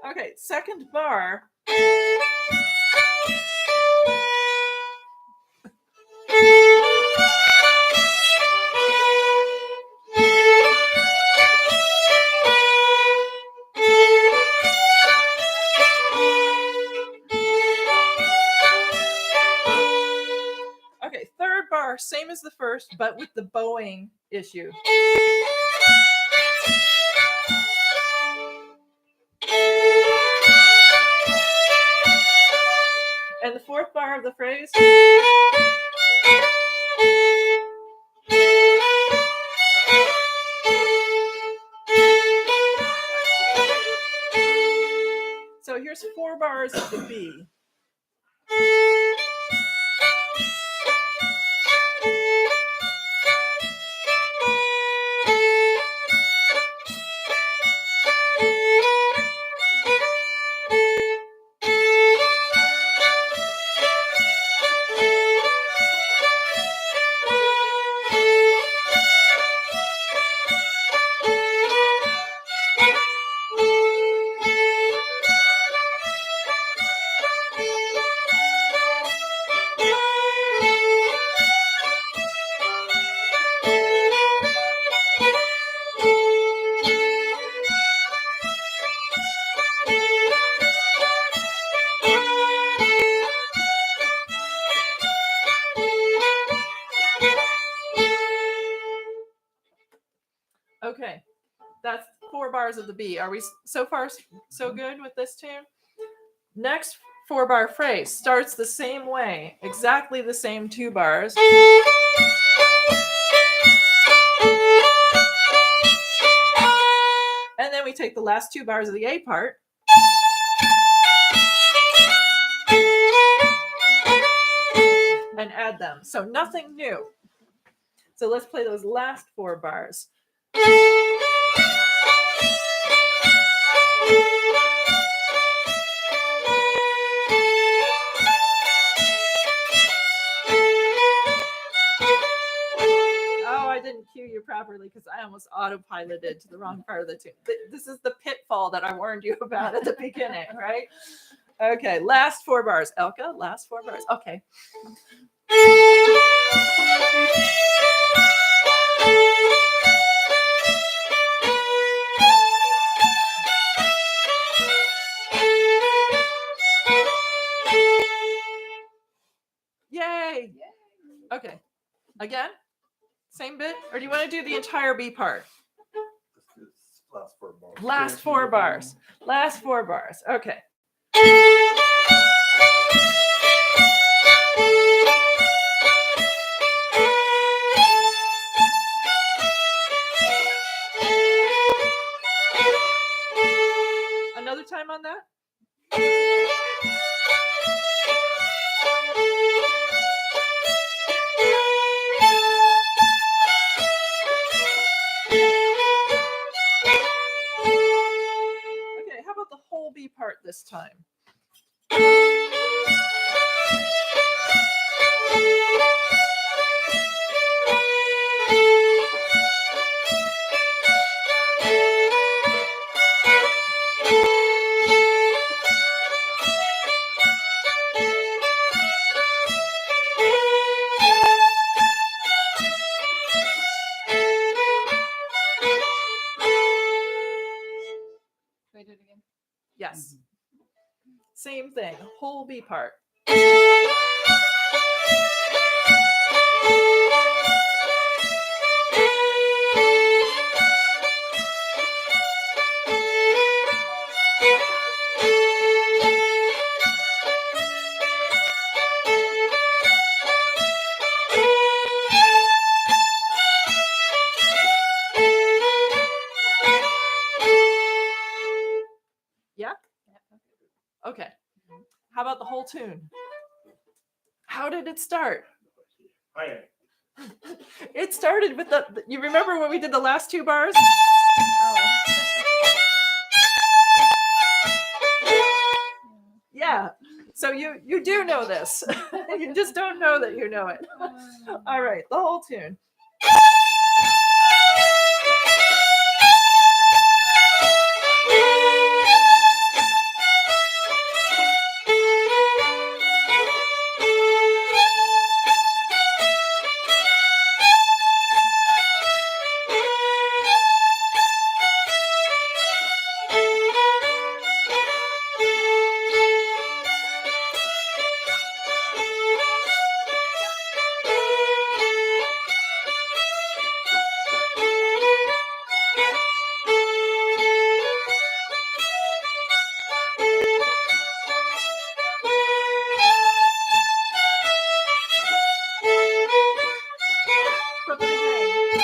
Speaker 1: Okay, second bar. Okay, third bar, same as the first, but with the bowing issue. And the fourth bar of the phrase. So here's 4 bars of the B. Okay, that's 4 bars of the B. Are we so far so good with this tune? Next 4 bar phrase starts the same way, exactly the same 2 bars. And then we take the last 2 bars of the A part. And add them. So nothing new. So let's play those last 4 bars. Oh, I didn't cue you properly because I almost autopiloted to the wrong part of the tune. This is the pitfall that I warned you about at the beginning, right? Okay, last 4 bars. Elke, last 4 bars. Okay. Yay! Yay. Okay. Again? Same bit? Or do you want to do the entire B part?
Speaker 4: Let's do this last 4 bars.
Speaker 1: Last 4 bars. Last 4 bars. Okay. Another time on that? Okay, how about the whole B part this time?
Speaker 3: Can I do it again?
Speaker 1: Yes. Same thing, whole B part. Yeah? Okay. How about the whole tune? How did it start?
Speaker 2: Hi.
Speaker 1: It started with you remember when we did the last 2 bars? Yeah. So you do know this. You just don't know that you know it. All right, the whole tune. From the beginning.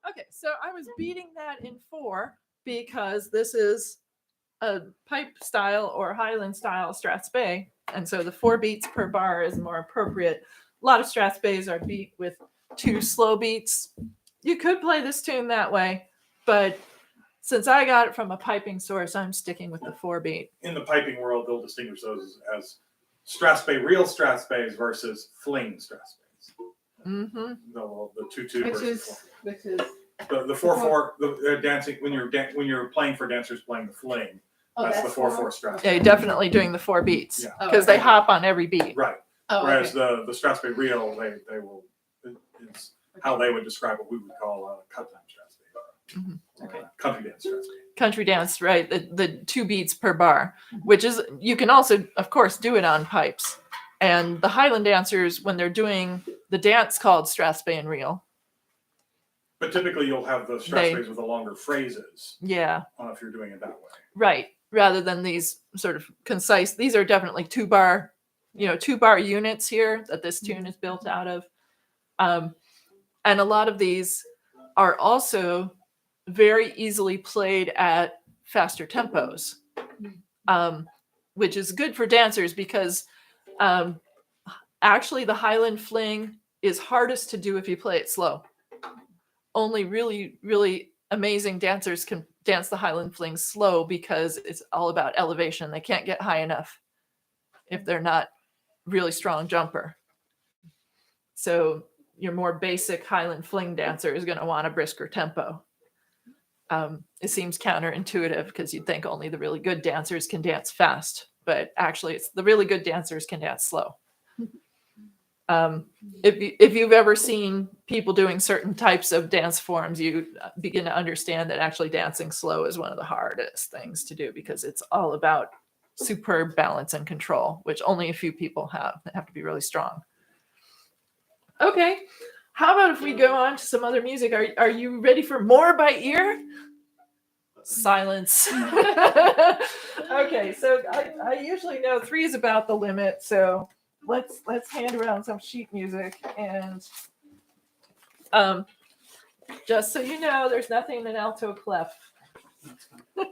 Speaker 1: Okay, so I was beating that in 4 because this is a pipe style or Highland style Strathspey, and so the 4 beats per bar is more appropriate. A lot of Strathspeys are beat with 2 slow beats. You could play this tune that way, but since I got it from a piping source, I'm sticking with the 4 beat.
Speaker 2: In the piping world, they'll distinguish those as Strathspey, real Strathspeys versus fling Strathspeys.
Speaker 1: Mm-hmm.
Speaker 2: The 2-2
Speaker 3: Which
Speaker 2: versus
Speaker 3: is
Speaker 2: the 4-4. The dancing when you're playing for dancers playing the fling. That's the 4-4 Strathspey.
Speaker 1: Yeah, you're definitely doing the 4 beats
Speaker 2: Yeah.
Speaker 1: because they hop on every beat.
Speaker 2: Right.
Speaker 3: Oh,
Speaker 2: Whereas
Speaker 3: okay.
Speaker 2: the Strathspey real, they will, it's how they would describe what we would call a cut time Strathspey.
Speaker 1: Okay.
Speaker 2: Country dance. Right?
Speaker 1: Country dance, right? The 2 beats per bar, which is, you can also, of course, do it on pipes. And the Highland dancers, when they're doing the dance called Strathspey and Reel,
Speaker 2: But typically you'll have the strathspeys with the longer phrases
Speaker 1: yeah,
Speaker 2: if you're doing it that way.
Speaker 1: right, rather than these sort of concise, these are definitely 2-bar, 2-bar units here that this tune is built out of. And a lot of these are also very easily played at faster tempos, which is good for dancers because actually the Highland Fling is hardest to do if you play it slow. Only really, really amazing dancers can dance the Highland Fling slow because it's all about elevation. They can't get high enough if they're not really strong jumper. So your more basic Highland Fling dancer is going to want a brisker tempo. It seems counterintuitive because you'd think only the really good dancers can dance fast, but actually it's the really good dancers can dance slow. If you've ever seen people doing certain types of dance forms, you begin to understand that actually dancing slow is one of the hardest things to do because it's all about superb balance and control, which only a few people have. They have to be really strong. Okay, how about if we go on to some other music? Are you ready for more by ear? Silence. Okay, so I usually know 3 is about the limit, so let's hand around some sheet music. And just so you know, there's nothing in alto clef.
Speaker 5: That's fine.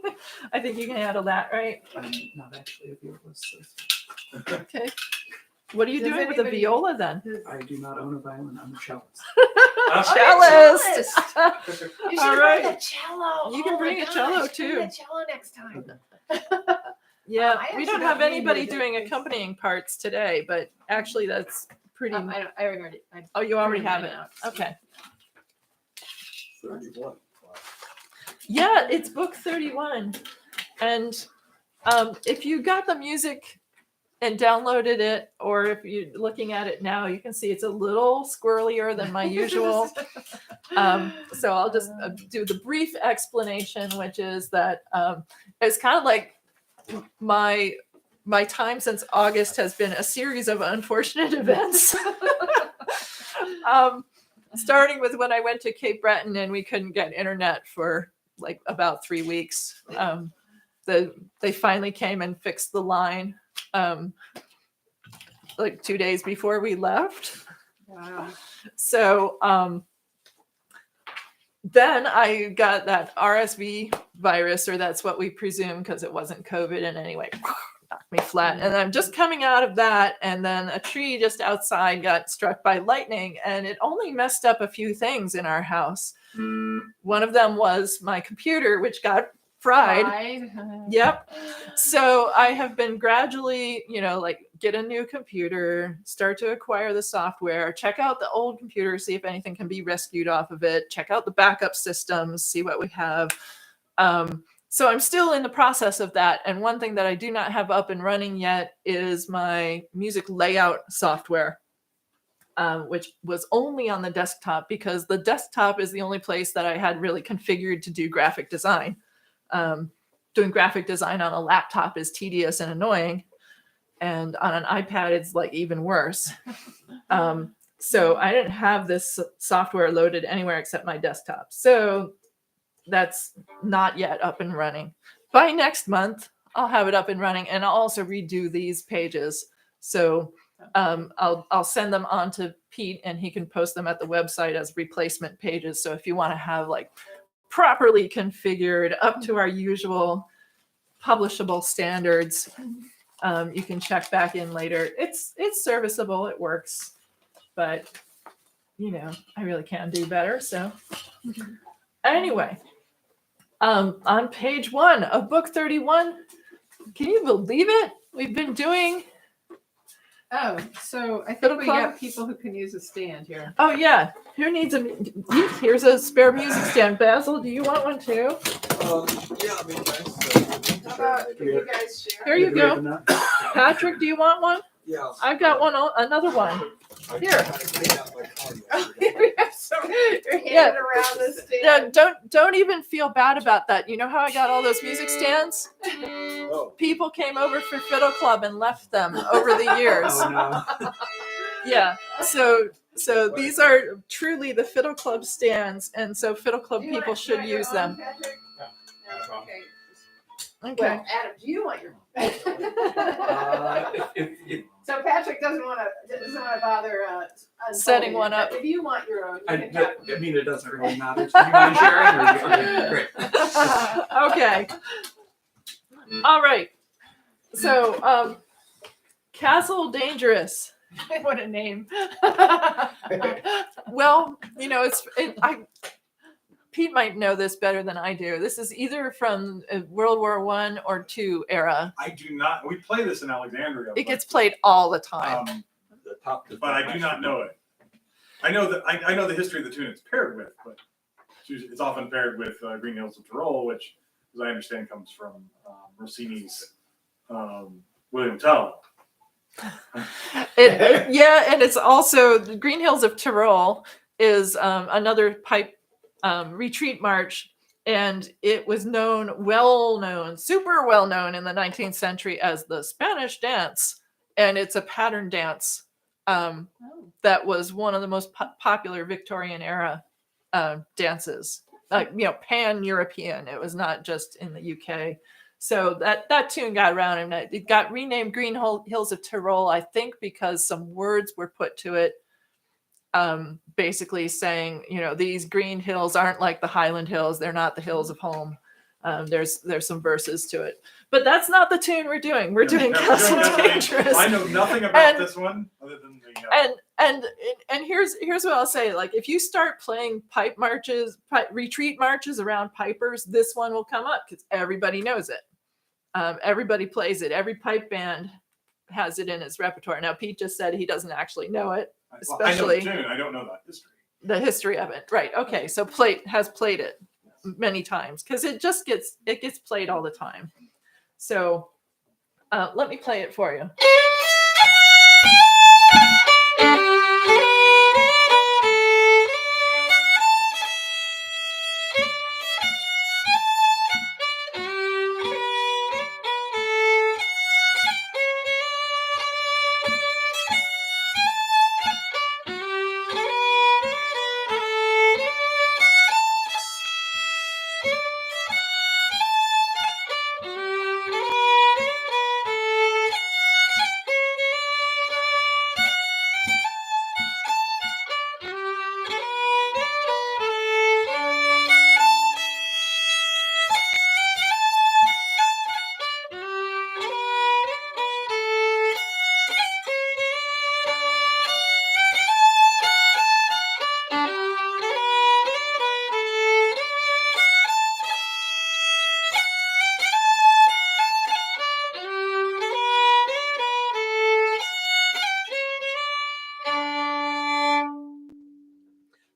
Speaker 1: I think you can handle that, right?
Speaker 5: I'm not actually a violist. So
Speaker 1: Okay. What are you
Speaker 3: Does
Speaker 1: doing with a
Speaker 3: anybody-
Speaker 1: viola then?
Speaker 5: I do not own a violin. I'm a cellist.
Speaker 1: Cellist.
Speaker 3: You
Speaker 1: All
Speaker 3: should
Speaker 1: right.
Speaker 3: bring a cello.
Speaker 1: You can
Speaker 3: Oh my
Speaker 1: bring a
Speaker 3: gosh,
Speaker 1: cello,
Speaker 3: bring
Speaker 1: too.
Speaker 3: the cello next time.
Speaker 1: Yeah,
Speaker 3: I
Speaker 1: we
Speaker 3: actually
Speaker 1: don't have
Speaker 3: don't need
Speaker 1: anybody
Speaker 3: music.
Speaker 1: doing accompanying parts today, but actually that's pretty.
Speaker 3: I already.
Speaker 1: Oh, you already
Speaker 3: printed
Speaker 1: have
Speaker 3: it
Speaker 1: it.
Speaker 3: out.
Speaker 1: Okay.
Speaker 4: 31.
Speaker 1: Yeah, it's book 31. And if you got the music and downloaded it, or if you're looking at it now, you can see it's a little squirrelier than my usual. So I'll just do the brief explanation, which is that it's kind of like my time since August has been a series of unfortunate events. Starting with when I went to Cape Breton and we couldn't get internet for like about 3 weeks. They finally came and fixed the line like 2 days before we left.
Speaker 3: Wow.
Speaker 1: So then I got that RSV virus, or that's what we presume because it wasn't COVID in any way. Knocked me flat. And I'm just coming out of that. And then a tree just outside got struck by lightning, and it only messed up a few things in our house. One of them was my computer, which got fried. Yep. So I have been gradually, like get a new computer, start to acquire the software, check out the old computer, see if anything can be rescued off of it, check out the backup systems, see what we have. So I'm still in the process of that. And one thing that I do not have up and running yet is my music layout software, which was only on the desktop because the desktop is the only place that I had really configured to do graphic design. Doing graphic design on a laptop is tedious and annoying. And on an iPad, it's like even worse. So I didn't have this software loaded anywhere except my desktop. So that's not yet up and running. By next month, I'll have it up and running, and I'll also redo these pages. So I'll send them on to Pete, and he can post them at the website as replacement pages. So if you want to have like properly configured up to our usual publishable standards, you can check back in later. It's serviceable, it works, but I really can do better. So anyway, on page 1 of book 31, can you believe it? We've been doing.
Speaker 3: Oh, so I
Speaker 1: Fiddle
Speaker 3: think we
Speaker 1: club?
Speaker 3: got people who can use a stand here.
Speaker 1: Oh yeah, who needs here's a spare music stand. Basil, do you want one too?
Speaker 4: Yeah, I mean, nice.
Speaker 3: How about if you guys share?
Speaker 1: Here you
Speaker 5: Bigger
Speaker 1: go.
Speaker 5: than that.
Speaker 1: Patrick, do you want one?
Speaker 4: Yeah.
Speaker 1: I've got another one. Here.
Speaker 3: We have some handed
Speaker 1: Yeah.
Speaker 3: around this
Speaker 1: Yeah,
Speaker 3: stand.
Speaker 1: don't even feel bad about that. You know how I got all those music stands?
Speaker 4: Oh,
Speaker 1: People came over for Fiddle Club and left them over the years.
Speaker 5: Oh no.
Speaker 1: Yeah. So these are truly the Fiddle Club stands, and so Fiddle Club
Speaker 3: Do you
Speaker 1: people
Speaker 3: want-
Speaker 1: should
Speaker 3: you want
Speaker 1: use
Speaker 3: your own,
Speaker 1: them.
Speaker 3: Patrick?
Speaker 5: Yeah.
Speaker 3: No, okay.
Speaker 1: Okay.
Speaker 3: Well, Adam, do you want your?
Speaker 5: If
Speaker 3: So Patrick doesn't want to bother
Speaker 1: Setting
Speaker 3: unfolding
Speaker 1: one
Speaker 3: it,
Speaker 1: up.
Speaker 3: but if you want your own, you
Speaker 5: I,
Speaker 3: can have
Speaker 5: I mean, it doesn't really matter. Do you mind sharing? Or, okay, great.
Speaker 1: Okay. All right. So, Castle Dangerous.
Speaker 3: what a name.
Speaker 1: Well, you know, Pete might know this better than I do. This is either from World War I or II era.
Speaker 2: I do not. We play this in Alexandria.
Speaker 1: It gets played all the time.
Speaker 4: the top.
Speaker 2: But I do not know it. I know that I know the history of the tune it's paired with, but it's often paired with Green Hills of Tyrol, which, as I understand, comes from Rossini's William Tell.
Speaker 1: Yeah, and it's also the Green Hills of Tyrol is another pipe retreat march, and it was super well known in the 19th century as the Spanish dance, and it's a pattern dance that was one of the most popular Victorian era dances, pan-European. It was not just in the UK. So that tune got around, and it got renamed Green Hills of Tyrol, I think, because some words were put to it, basically saying, these green hills aren't like the Highland Hills. They're not the hills of home. There's some verses to it, but that's not the tune we're doing. We're doing Castle Dangerous.
Speaker 2: I know nothing about this one other than the.
Speaker 1: And here's what I'll say. Like, if you start playing retreat marches around pipers, this one will come up because everybody knows it. Everybody plays it. Every pipe band has it in its repertoire. Now, Pete just said he doesn't actually know it, especially
Speaker 2: I know the tune. I don't know that history.
Speaker 1: the history of it. Right. Okay. So has played it many times because it gets played all the time. So let me play it for you.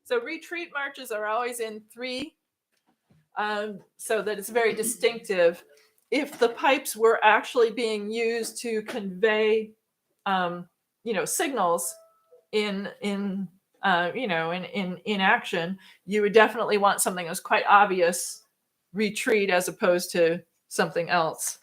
Speaker 1: So retreat marches are always in 3, so that it's very distinctive. If the pipes were actually being used to convey, signals in action, you would definitely want something that was quite obvious retreat as opposed to something else.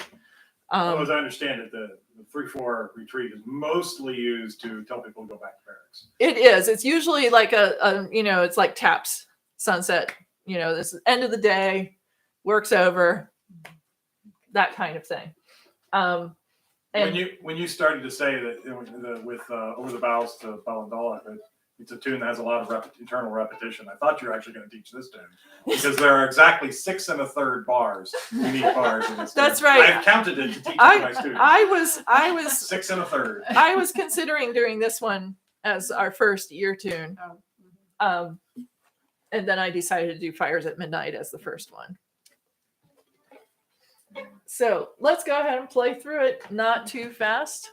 Speaker 2: As I understand it, the 3/4 retreat is mostly used to tell people to go back to barracks.
Speaker 1: It is. It's usually like it's like taps, sunset. This is end of the day, work's over, that kind of thing. And
Speaker 2: when you started to say that with Over the Bows to Ballandala, it's a tune that has a lot of internal repetition. I thought you were actually going to teach this tune because there are exactly 6 1/3 bars, unique bars in this tune.
Speaker 1: That's right.
Speaker 2: I've counted it to teach it to my students.
Speaker 1: I was
Speaker 2: 6 1/3.
Speaker 1: I was considering doing this one as our first year tune. And then I decided to do Fires at Midnight as the first one. So let's go ahead and play through it, not too fast.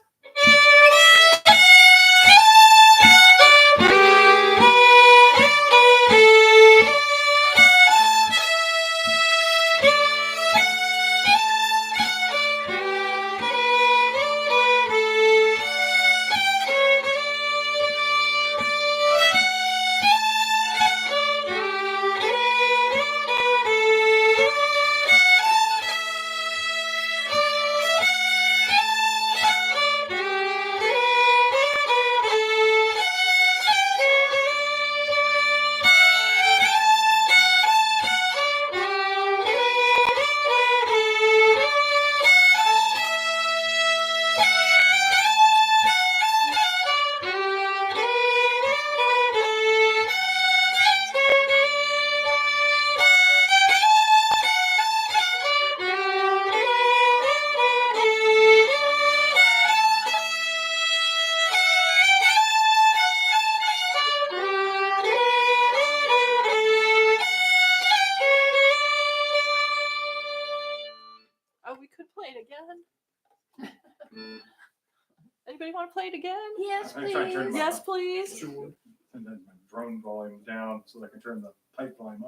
Speaker 1: Anybody want to play it again?
Speaker 3: Yes,
Speaker 2: I'm trying to turn
Speaker 3: please.
Speaker 2: my-
Speaker 1: Yes, please.
Speaker 5: Sure.
Speaker 2: And then my drone volume down so that I can turn the pipe volume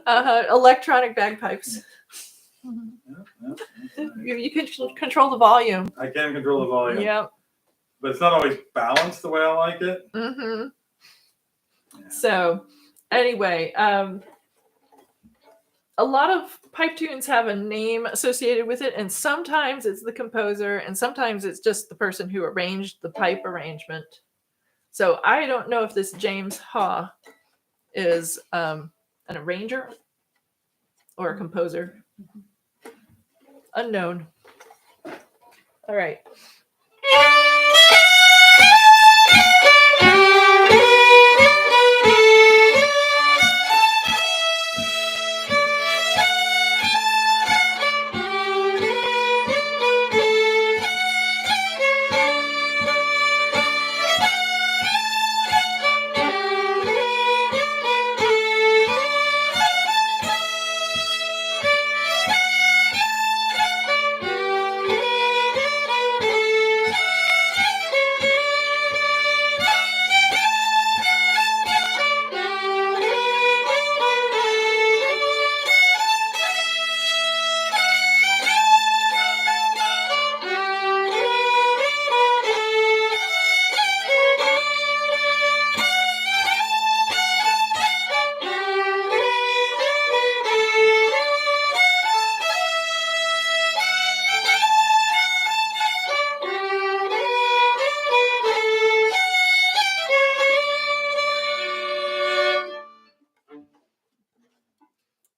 Speaker 2: up.
Speaker 1: Electronic bagpipes.
Speaker 2: Yeah, yeah, that's nice.
Speaker 1: You can control the volume.
Speaker 2: I can control the volume,
Speaker 1: Yep.
Speaker 2: but it's not always balanced the way I like it.
Speaker 1: Mm-hmm.
Speaker 2: Yeah.
Speaker 1: So, anyway, a lot of pipe tunes have a name associated with it, and sometimes it's the composer, and sometimes it's just the person who arranged the pipe arrangement. So I don't know if this James Haw is an arranger or a composer. Unknown. All right.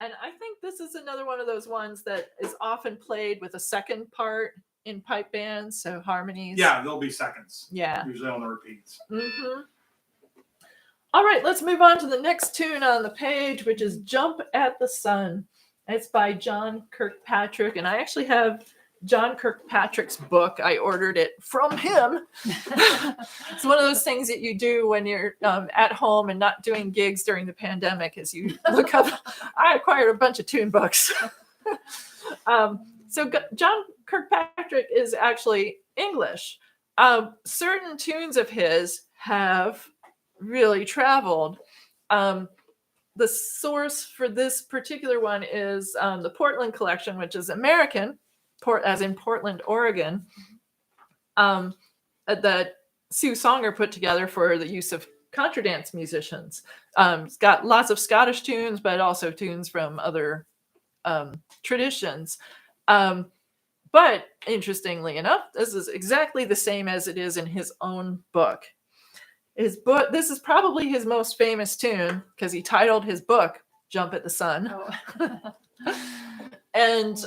Speaker 1: And I think this is another one of those ones that is often played with a second part in pipe bands, so harmonies.
Speaker 2: Yeah, there'll be seconds.
Speaker 1: Yeah.
Speaker 2: Usually on the repeats.
Speaker 1: Mm-hmm. All right, let's move on to the next tune on the page, which is Jump at the Sun. It's by John Kirkpatrick, and I actually have John Kirkpatrick's book. I ordered it from him. It's one of those things that you do when you're at home and not doing gigs during the pandemic, is you look up. I acquired a bunch of tune books. So John Kirkpatrick is actually English. Certain tunes of his have really traveled. The source for this particular one is the Portland collection, which is American, as in Portland, Oregon, that Sue Songer put together for the use of contradance musicians. It's got lots of Scottish tunes, but also tunes from other traditions. But interestingly enough, this is exactly the same as it is in his own book. His book, this is probably his most famous tune because he titled his book Jump at the Sun.
Speaker 3: Oh.
Speaker 1: And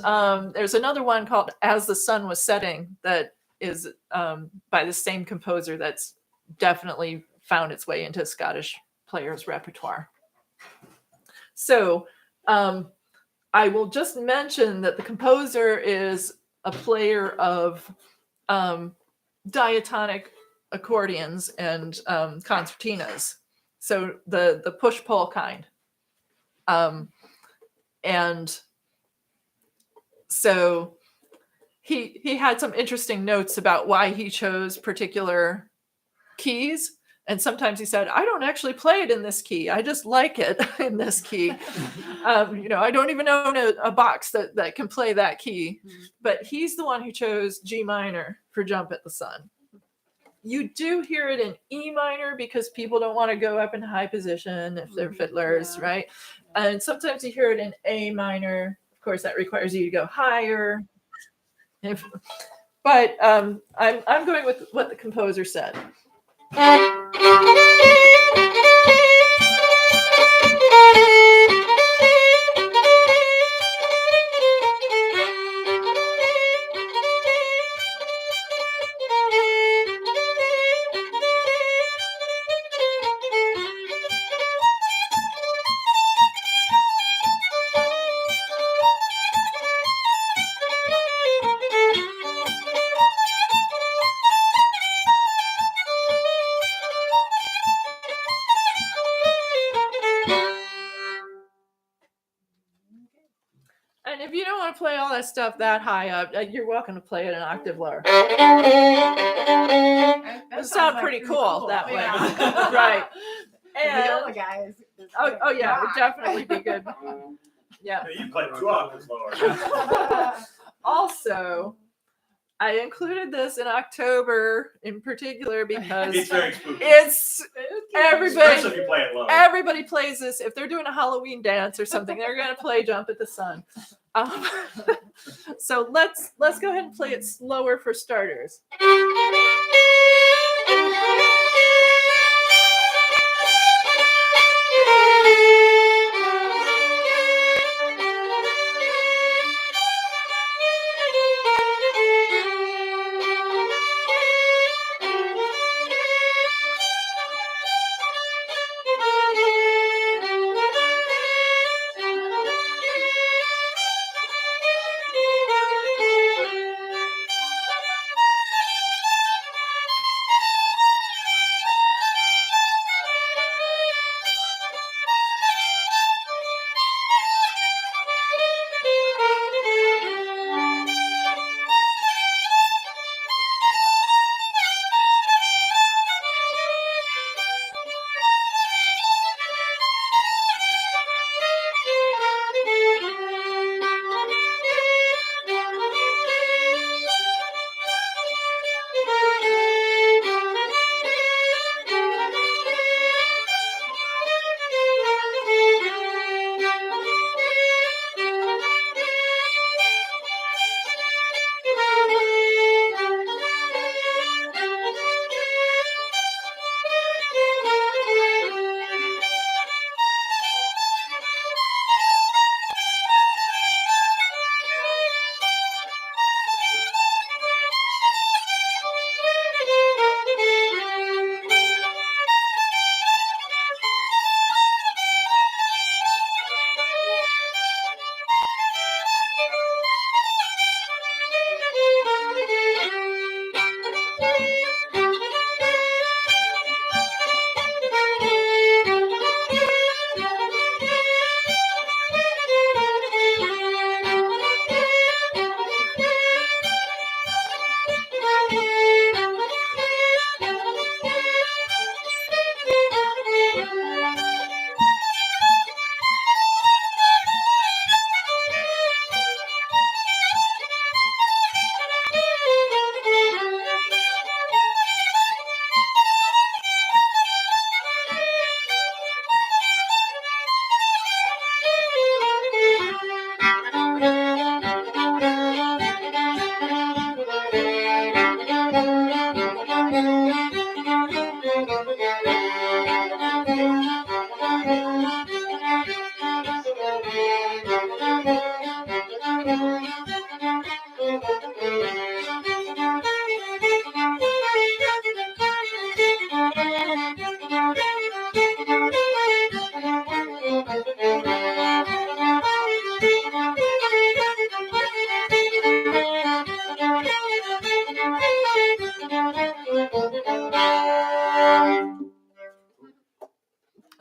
Speaker 1: there's another one called As the Sun Was Setting that is by the same composer that's definitely found its way into Scottish players' repertoire. So I will just mention that the composer is a player of diatonic accordions and concertinas, so the push-pull kind. And so he had some interesting notes about why he chose particular keys. And sometimes he said, I don't actually play it in this key. I just like it in this key. I don't even own a box that can play that key. But he's the one who chose G minor for Jump at the Sun. You do hear it in E minor because people don't want to go up in high position if they're fiddlers,
Speaker 3: Yeah.
Speaker 1: right? And sometimes you hear it in A minor. Of course, that requires you to go higher. But I'm going with what the composer said. And if you don't want to play all that stuff that high up, you're welcome to play it an octave lower.
Speaker 3: That
Speaker 1: It
Speaker 3: sounds
Speaker 1: sounds
Speaker 3: like
Speaker 1: pretty cool that way.
Speaker 3: Yeah.
Speaker 1: Right.
Speaker 3: The
Speaker 1: And
Speaker 3: viola guy is
Speaker 1: oh yeah, it would
Speaker 3: rock.
Speaker 1: definitely be good. Yeah.
Speaker 2: Yeah, you play 2 octaves lower.
Speaker 1: Also, I included this in October in particular because
Speaker 2: It's very spooky.
Speaker 1: it's everybody.
Speaker 2: Especially if you play it low.
Speaker 1: Everybody plays this. If they're doing a Halloween dance or something, they're gonna play "Jump at the Sun." Um, so let's go ahead and play it slower for starters.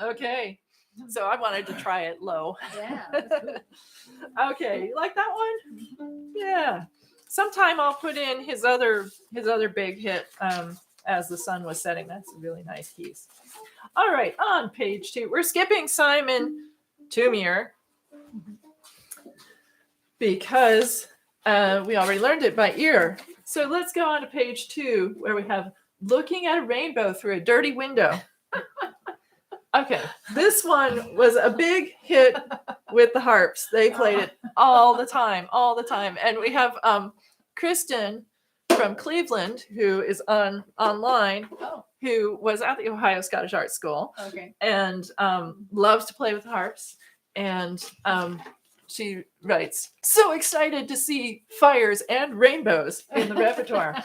Speaker 1: Okay, so I wanted to try it low.
Speaker 3: Yeah. That's cool.
Speaker 1: Okay, you like that one? Yeah. Sometime I'll put in his other big hit as the sun was setting. That's a really nice piece. All right, on page 2, we're skipping Simon Tumier because we already learned it by ear. So let's go on to page 2 where we have looking at a rainbow through a dirty window. Okay, this one was a big hit with the harps. They played it all the time. And we have Kristen from Cleveland, who is online,
Speaker 3: Oh,
Speaker 1: who was at the Ohio Scottish Art School
Speaker 3: okay.
Speaker 1: and loves to play with harps. And she writes, "So excited to see fires and rainbows in the repertoire."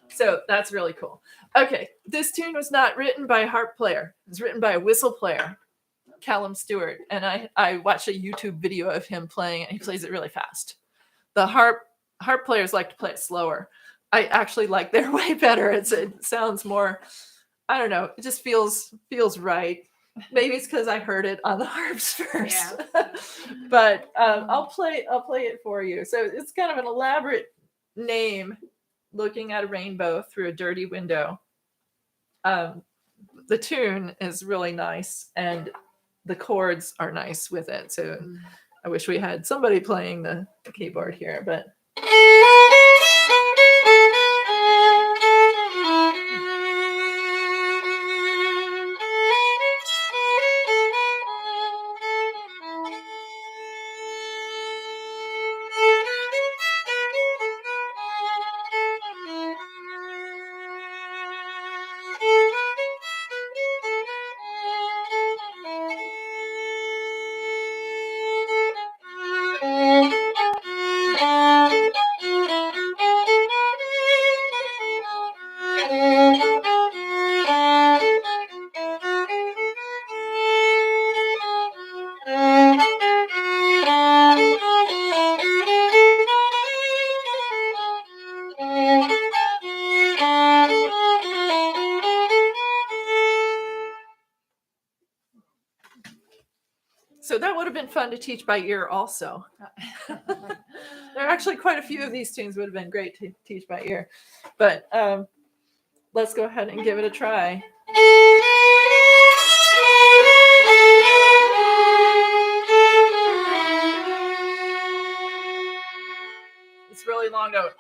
Speaker 1: So that's really cool. Okay, this tune was not written by a harp player. It was written by a whistle player, Callum Stewart. And I watched a YouTube video of him playing, and he plays it really fast. The harp players like to play it slower. I actually like their way better. It sounds more, I don't know, it just feels right. Maybe it's because I heard it on the harps first.
Speaker 3: Yeah.
Speaker 1: But I'll play it for you. So it's kind of an elaborate name, looking at a rainbow through a dirty window. The tune is really nice, and the chords are nice with it. So I wish we had somebody playing the keyboard here, but. So that would have been fun to teach by ear also. There are actually quite a few of these tunes would have been great to teach by ear. But let's go ahead and give it a try. It's really long note.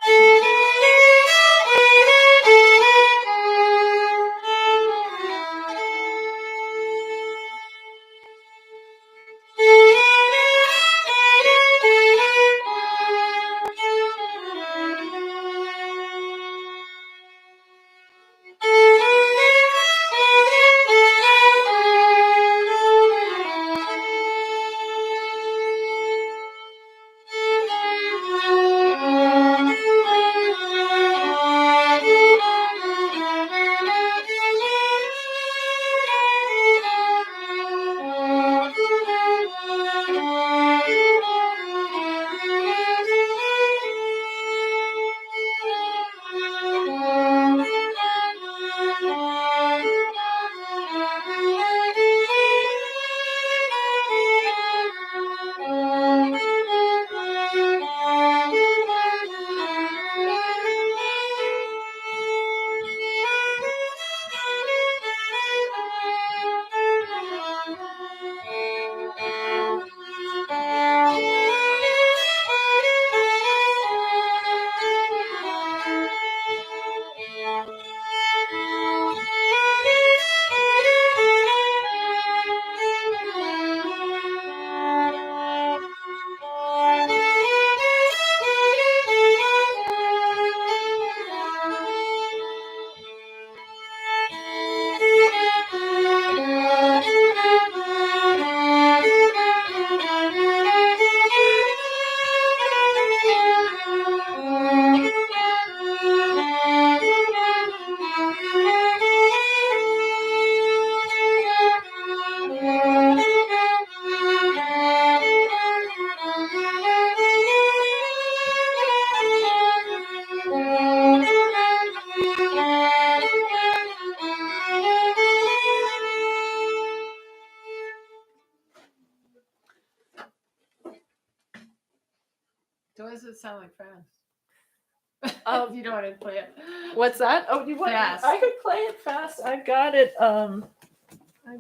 Speaker 3: So does it sound like fast?
Speaker 1: Um,
Speaker 3: You don't want to play it.
Speaker 1: What's that? Oh, you want?
Speaker 3: Fast.
Speaker 1: I could play it fast. I've got it. I've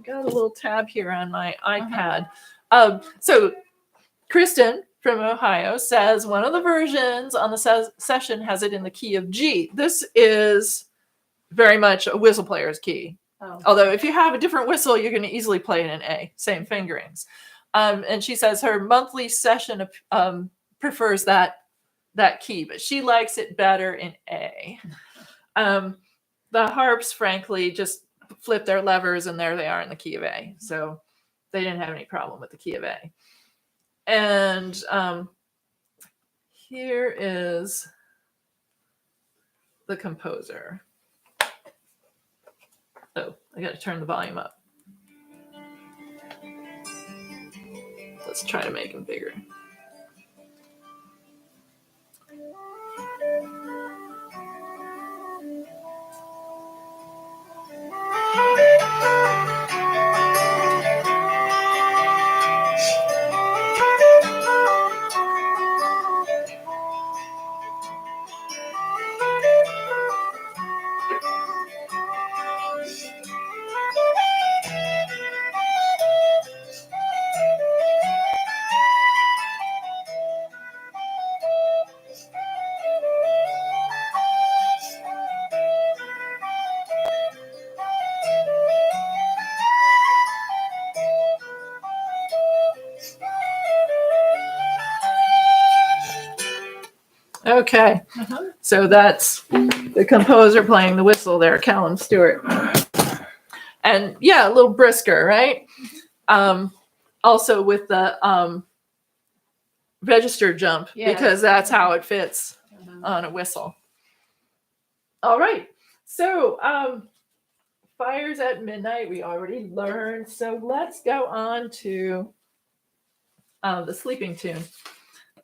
Speaker 1: got a little tab here on my iPad. So Kristen from Ohio says one of the versions on the session has it in the key of G. This is very much a whistle player's key.
Speaker 3: Oh.
Speaker 1: Although if you have a different whistle, you're going to easily play it in A, same fingerings. And she says her monthly session prefers that key, but she likes it better in A. The harps, frankly, just flip their levers and there they are in the key of A. So they didn't have any problem with the key of A. And here is the composer. Oh, I got to turn the volume up. Let's try to make him bigger. Okay,
Speaker 3: Uh-huh.
Speaker 1: so that's the composer playing the whistle there, Callum Stewart. And yeah, a little brisker, right? Also with the register jump,
Speaker 3: Yes.
Speaker 1: because that's how it fits
Speaker 3: Uh-huh.
Speaker 1: on a whistle. All right, so fires at midnight we already learned, so let's go on to the sleeping tune.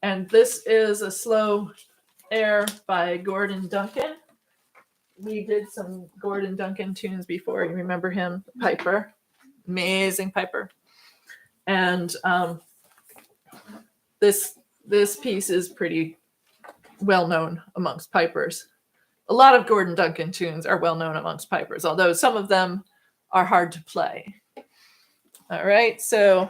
Speaker 1: And this is a slow air by Gordon Duncan. We did some Gordon Duncan tunes before. You remember him? Piper. Amazing piper. And this piece is pretty well known amongst pipers. A lot of Gordon Duncan tunes are well known amongst pipers, although some of them are hard to play. All right, so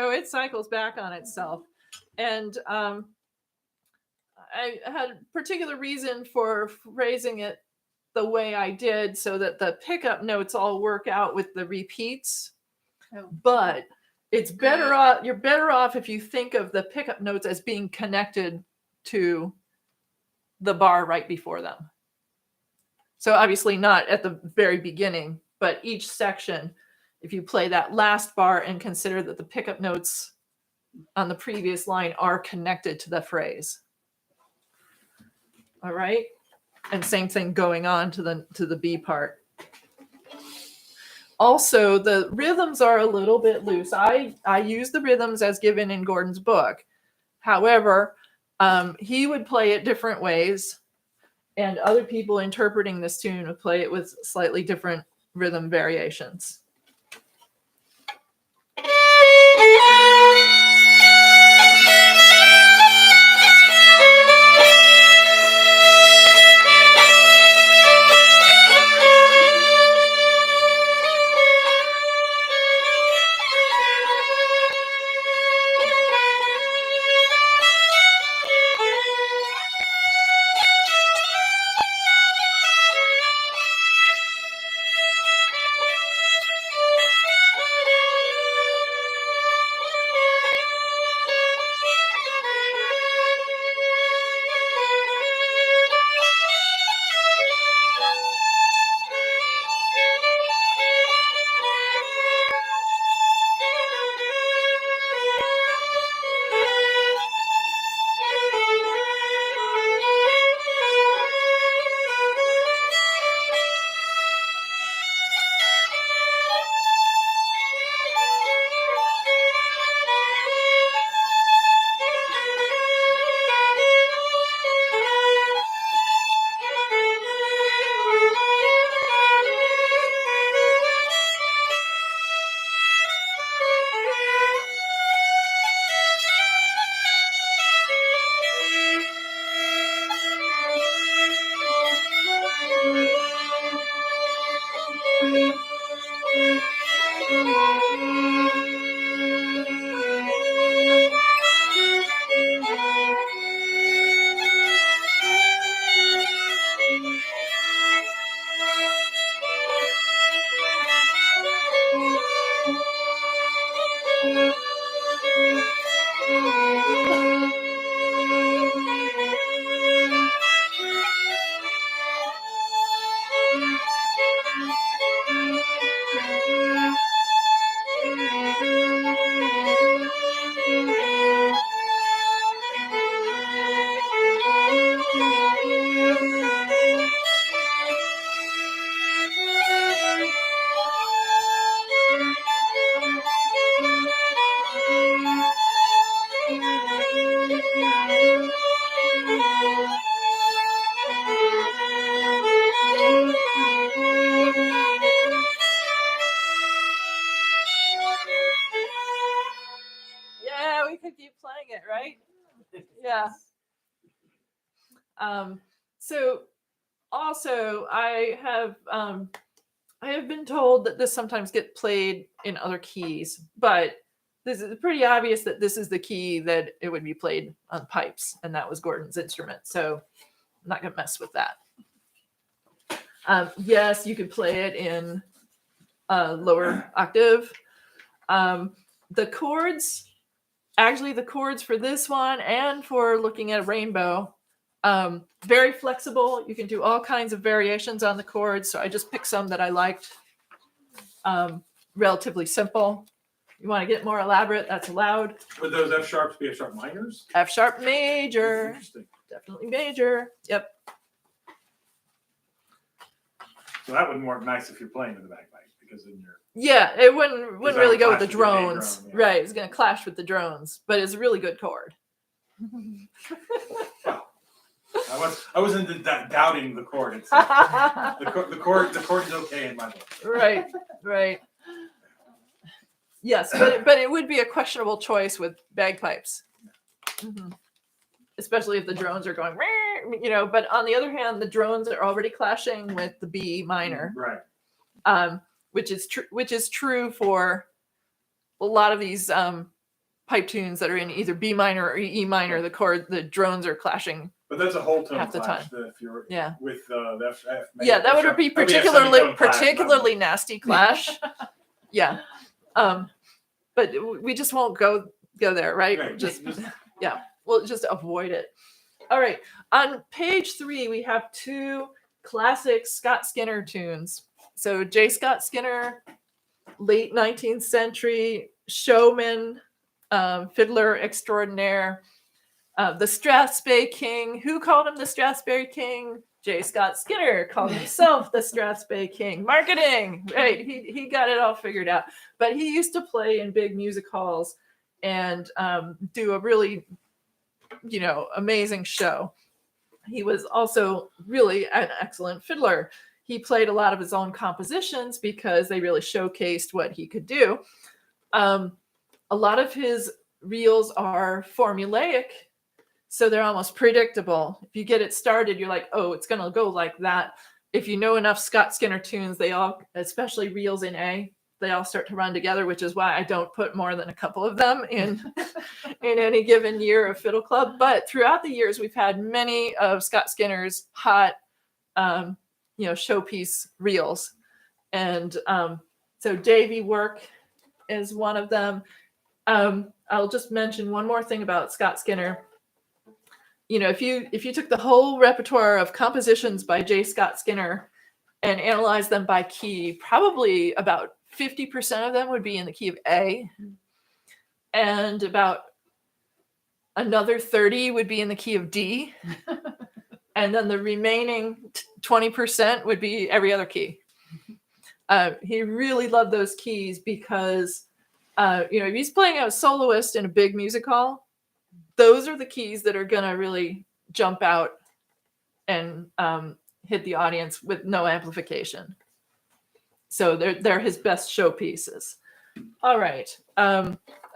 Speaker 1: it cycles back on itself. And I had a particular reason for phrasing it the way I did so that the pickup notes all work out with the repeats.
Speaker 3: Oh.
Speaker 1: But it's better off, you're better off if you think of the pickup notes as being connected to the bar right before them. So obviously not at the very beginning, but each section, if you play that last bar and consider that the pickup notes on the previous line are connected to the phrase. All right. And same thing going on to the B part. Also, the rhythms are a little bit loose. I use the rhythms as given in Gordon's book. However, he would play it different ways, and other people interpreting this tune would play it with slightly different rhythm variations. Yeah, we could keep playing it, right? Yeah. So also I have been told that this sometimes gets played in other keys, but this is pretty obvious that this is the key that it would be played on pipes, and that was Gordon's instrument. So I'm not gonna mess with that. Yes, you could play it in a lower octave. The chords, actually, the chords for this one and for looking at a rainbow, very flexible. You can do all kinds of variations on the chords. So I just picked some that I liked. Relatively simple. You want to get more elaborate, that's allowed.
Speaker 2: Would those F sharps be F sharp minors?
Speaker 1: F sharp major,
Speaker 2: Interesting.
Speaker 1: definitely major. Yep.
Speaker 2: So that would work nice if you're playing with the bagpipe, because then you're
Speaker 1: Yeah, it wouldn't
Speaker 2: that
Speaker 1: really
Speaker 2: would
Speaker 1: go with
Speaker 2: clash
Speaker 1: the
Speaker 2: with your A
Speaker 1: drones.
Speaker 2: drum, yeah.
Speaker 1: Right, it's gonna clash with the drones, but it's a really good chord.
Speaker 2: I wasn't doubting the chord itself. The chord is okay in my book.
Speaker 1: Right, right. Yes, but it would be a questionable choice with bagpipes. Mhm. Especially if the drones are going, but on the other hand, the drones are already clashing with the B minor.
Speaker 2: Right.
Speaker 1: Which is true for a lot of these pipe tunes that are in either B minor or E minor. The drones are clashing.
Speaker 2: But that's a whole tone
Speaker 1: Half the
Speaker 2: clash.
Speaker 1: time.
Speaker 2: If you're
Speaker 1: Yeah.
Speaker 2: with the F major,
Speaker 1: Yeah, that
Speaker 2: F
Speaker 1: would
Speaker 2: sharp,
Speaker 1: be
Speaker 2: that'd a
Speaker 1: particularly
Speaker 2: semitone clash,
Speaker 1: particularly nasty clash. Yeah. But we just won't go there, right?
Speaker 2: Right.
Speaker 1: Just yeah, we'll just avoid it. All right. On page 3, we have 2 classic Scott Skinner tunes. So J. Scott Skinner, late 19th century showman, fiddler extraordinaire, the Strathspey King. Who called him the Strathspey King? J. Scott Skinner called himself the Strathspey King. Marketing, right? He got it all figured out. But he used to play in big music halls and do a really, amazing show. He was also really an excellent fiddler. He played a lot of his own compositions because they really showcased what he could do. A lot of his reels are formulaic, so they're almost predictable. If you get it started, you're like, oh, it's going to go like that. If you know enough Scott Skinner tunes, they all, especially reels in A, they all start to run together, which is why I don't put more than a couple of them in any given year of Fiddle Club. But throughout the years, we've had many of Scott Skinner's hot, showpiece reels. And so Davy Work is one of them. I'll just mention one more thing about Scott Skinner. If you took the whole repertoire of compositions by J. Scott Skinner and analyzed them by key, probably about 50% of them would be in the key of A, and about another 30 would be in the key of D, and then the remaining 20% would be every other key. He really loved those keys because, if he's playing a soloist in a big music hall, those are the keys that are going to really jump out and hit the audience with no amplification. So they're his best showpieces. All right.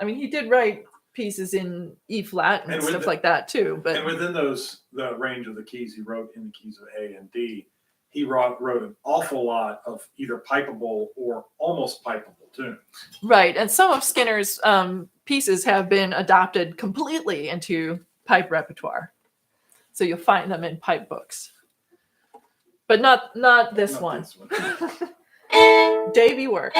Speaker 1: He did write pieces in E flat and stuff like that too. But
Speaker 2: and within the range of the keys he wrote in the keys of A and D, he wrote an awful lot of either pipeable or almost pipeable tunes.
Speaker 1: Right, and some of Skinner's pieces have been adopted completely into pipe repertoire. So you'll find them in pipe books, but not this
Speaker 2: Not
Speaker 1: one.
Speaker 2: this one.
Speaker 1: Davy Work.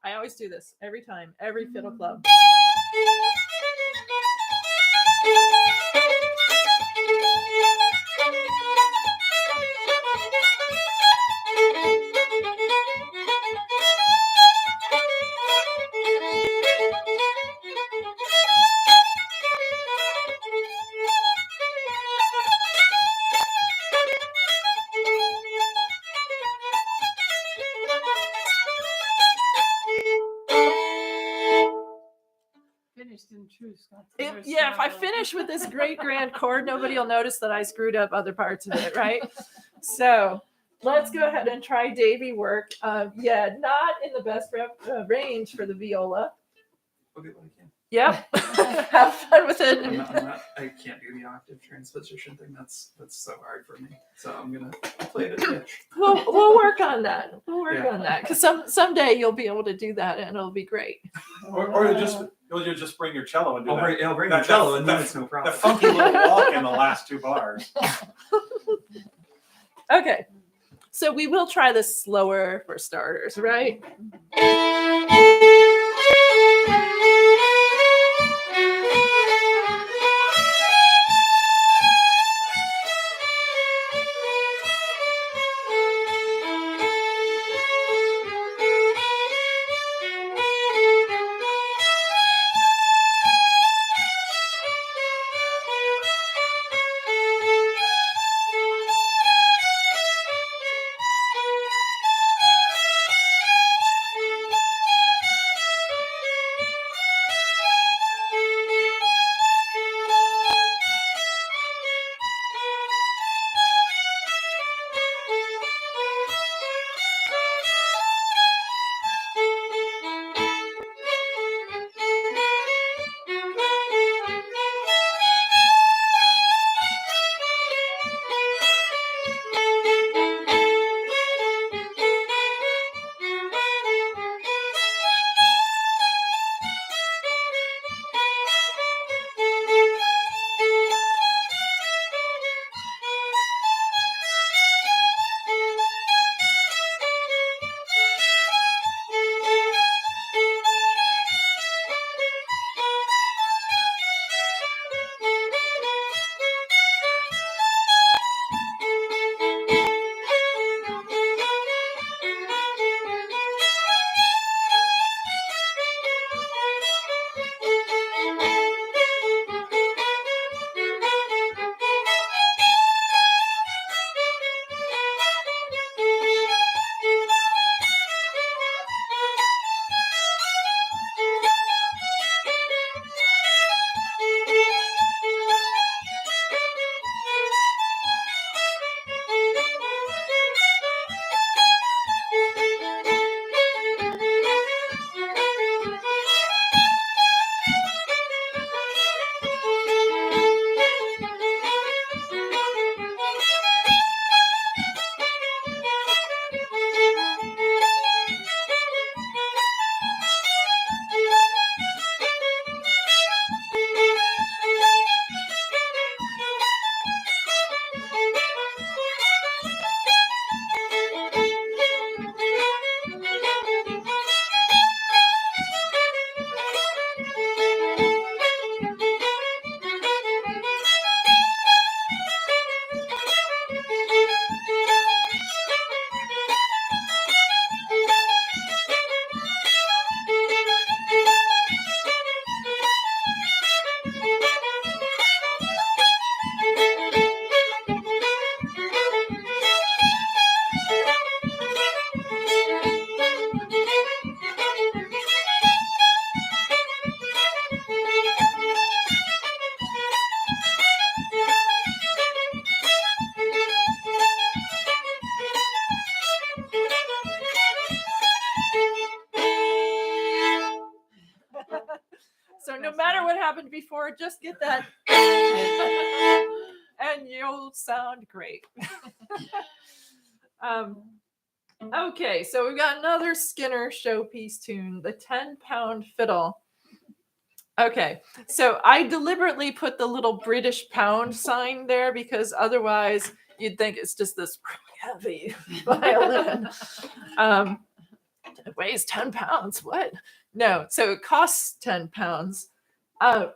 Speaker 1: I always do this every time, every Fiddle Club. If I finish with this great grand chord, nobody will notice that I screwed up other parts of it, right? So let's go ahead and try Davy work. Yeah, not in the best range for the viola.
Speaker 5: I'll do what I can.
Speaker 1: Yep. Have fun with it.
Speaker 5: I can't do the octave transposition thing. That's so hard for me. So I'm gonna play it at pitch.
Speaker 1: We'll work on that. We'll work
Speaker 5: Yeah.
Speaker 1: on that because someday you'll be able to do that and it'll be great.
Speaker 2: Or you'll just bring your cello and do
Speaker 5: I'll bring
Speaker 2: that-
Speaker 5: the cello, and then
Speaker 2: that-
Speaker 5: it's no
Speaker 2: that
Speaker 5: problem.
Speaker 2: funky little walk in the last two bars.
Speaker 1: Okay. So we will try this slower for starters, right? So no matter what happened before, just get that and you'll sound great. Okay, so we've got another Skinner showpiece tune, the 10-pound fiddle. Okay, so I deliberately put the little British pound sign there because otherwise you'd think it's just this really heavy violin. It weighs 10 pounds. What? No, so it costs 10 pounds. I'm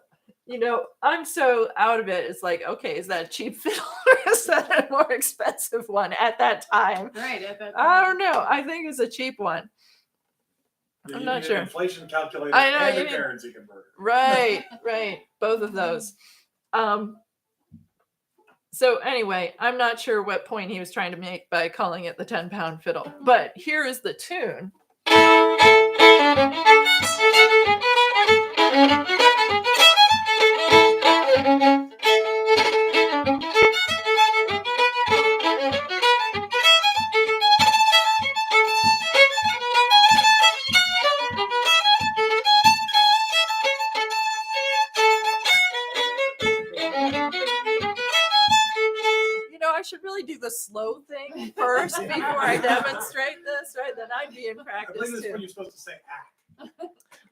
Speaker 1: so out of it. It's like, okay, is that a cheap fiddle or is that a more expensive one at that time?
Speaker 3: Right. At that
Speaker 1: I don't know. I think it's a cheap one. I'm
Speaker 2: You
Speaker 1: not
Speaker 2: need
Speaker 1: sure.
Speaker 2: an inflation calculator
Speaker 1: I know,
Speaker 2: and
Speaker 1: you
Speaker 2: a
Speaker 1: need-
Speaker 2: currency converter.
Speaker 1: Right. Both of those. So anyway, I'm not sure what point he was trying to make by calling it the 10-pound fiddle, but here is the tune. You know, I should really do the slow thing first before I demonstrate this, right? Then I'd be in
Speaker 2: I
Speaker 1: practice
Speaker 2: believe this is
Speaker 1: too.
Speaker 2: when you're supposed to say act.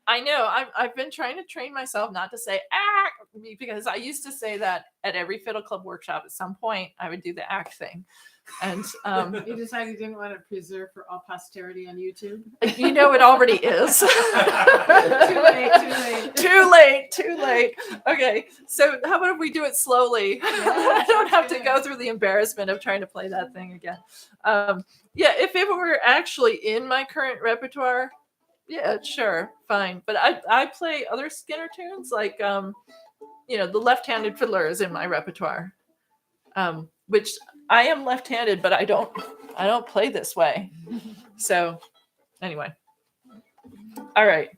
Speaker 1: I know. I've been trying to train myself not to say act because I used to say that at every Fiddle Club workshop. At some point, I would do the act thing, and
Speaker 3: You decided you didn't want to preserve for all posterity on YouTube.
Speaker 1: you know it already is.
Speaker 3: Too late, too late.
Speaker 1: Too late. Too late. Okay, so how about if we do it slowly? I don't have to go through the embarrassment of trying to play that thing again. Yeah, if it were actually in my current repertoire. Yeah, sure, fine. But I play other Skinner tunes, like you know, the left-handed Fiddler is in my repertoire. Which I am left-handed, but I don't play this way. So anyway. All right.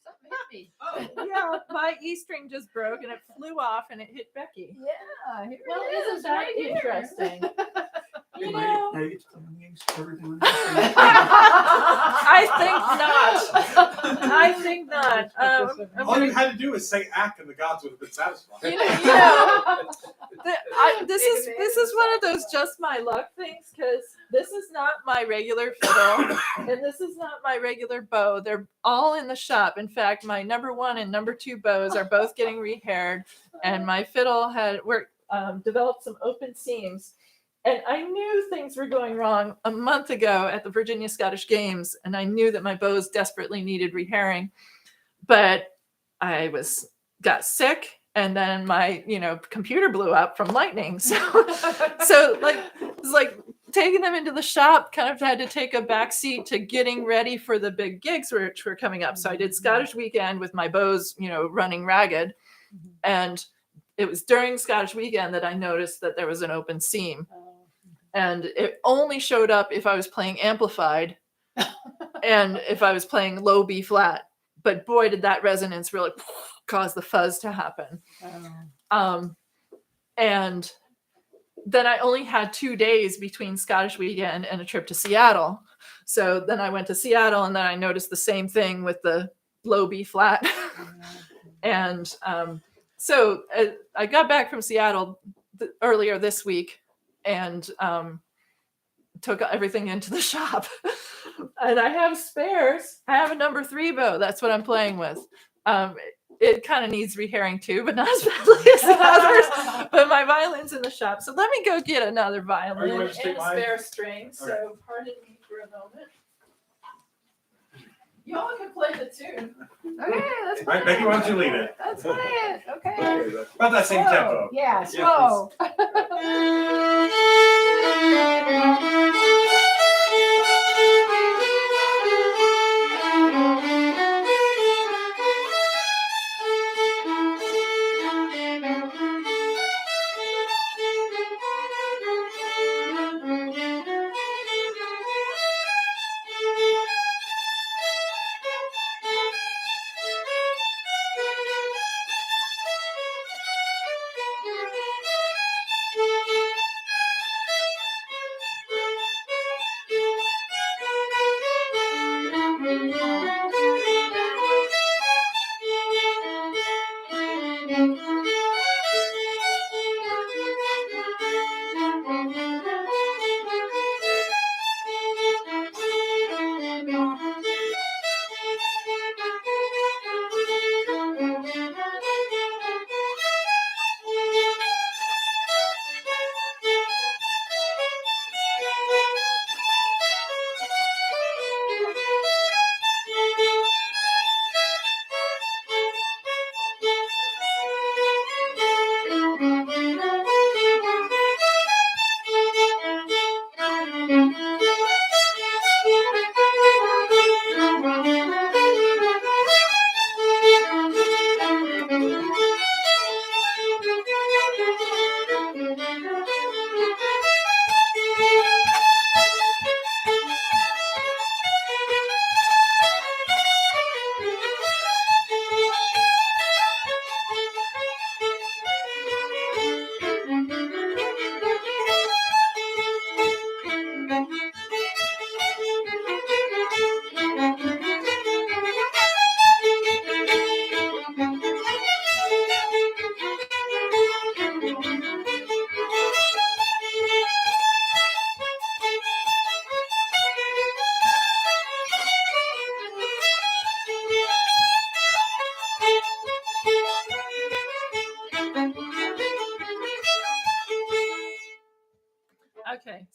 Speaker 3: Something hit me.
Speaker 1: Yeah, my E string just broke and it flew off and it hit Becky.
Speaker 3: Yeah, here
Speaker 1: Well,
Speaker 3: it is,
Speaker 1: isn't that
Speaker 3: right here.
Speaker 1: interesting? You
Speaker 5: Hey,
Speaker 1: know,
Speaker 5: now you get to play the games for everyone.
Speaker 1: I think not. I think not. I'm
Speaker 2: All
Speaker 1: gonna-
Speaker 2: you had to do is say act, and the gods would have been satisfied.
Speaker 1: you know, this is one of those just my luck things because this is not my regular fiddle and this is not my regular bow. They're all in the shop. In fact, my number 1 and number 2 bows are both getting rehaired, and my fiddle had developed some open seams. And I knew things were going wrong a month ago at the Virginia Scottish Games, and I knew that my bows desperately needed rehairing, but I got sick, and then my computer blew up from lightning. So like it's like taking them into the shop kind of had to take a backseat to getting ready for the big gigs which were coming up. So I did Scottish Weekend with my bows, running ragged, and it was during Scottish Weekend that I noticed that there was an open seam. And it only showed up if I was playing amplified and if I was playing low B flat. But boy, did that resonance really cause the fuzz to happen. And then I only had 2 days between Scottish Weekend and a trip to Seattle. So then I went to Seattle, and then I noticed the same thing with the low B flat. And so I got back from Seattle earlier this week and took everything into the shop. And I have spares. I have a number 3 bow. That's what I'm playing with. It kind of needs rehairing too, but not as badly as the others. But my violin's in the shop. So let me go get another violin
Speaker 2: you
Speaker 1: and
Speaker 2: want to
Speaker 1: a
Speaker 2: take mine?
Speaker 1: spare string. So pardon me for a moment. Y'all can play the tune.
Speaker 3: Okay, let's play
Speaker 2: All right, Becky, why don't you lead it?
Speaker 3: Let's play it. Okay.
Speaker 4: Okay, that's-
Speaker 2: About that same
Speaker 3: Slow.
Speaker 2: tempo.
Speaker 3: Yeah, slow.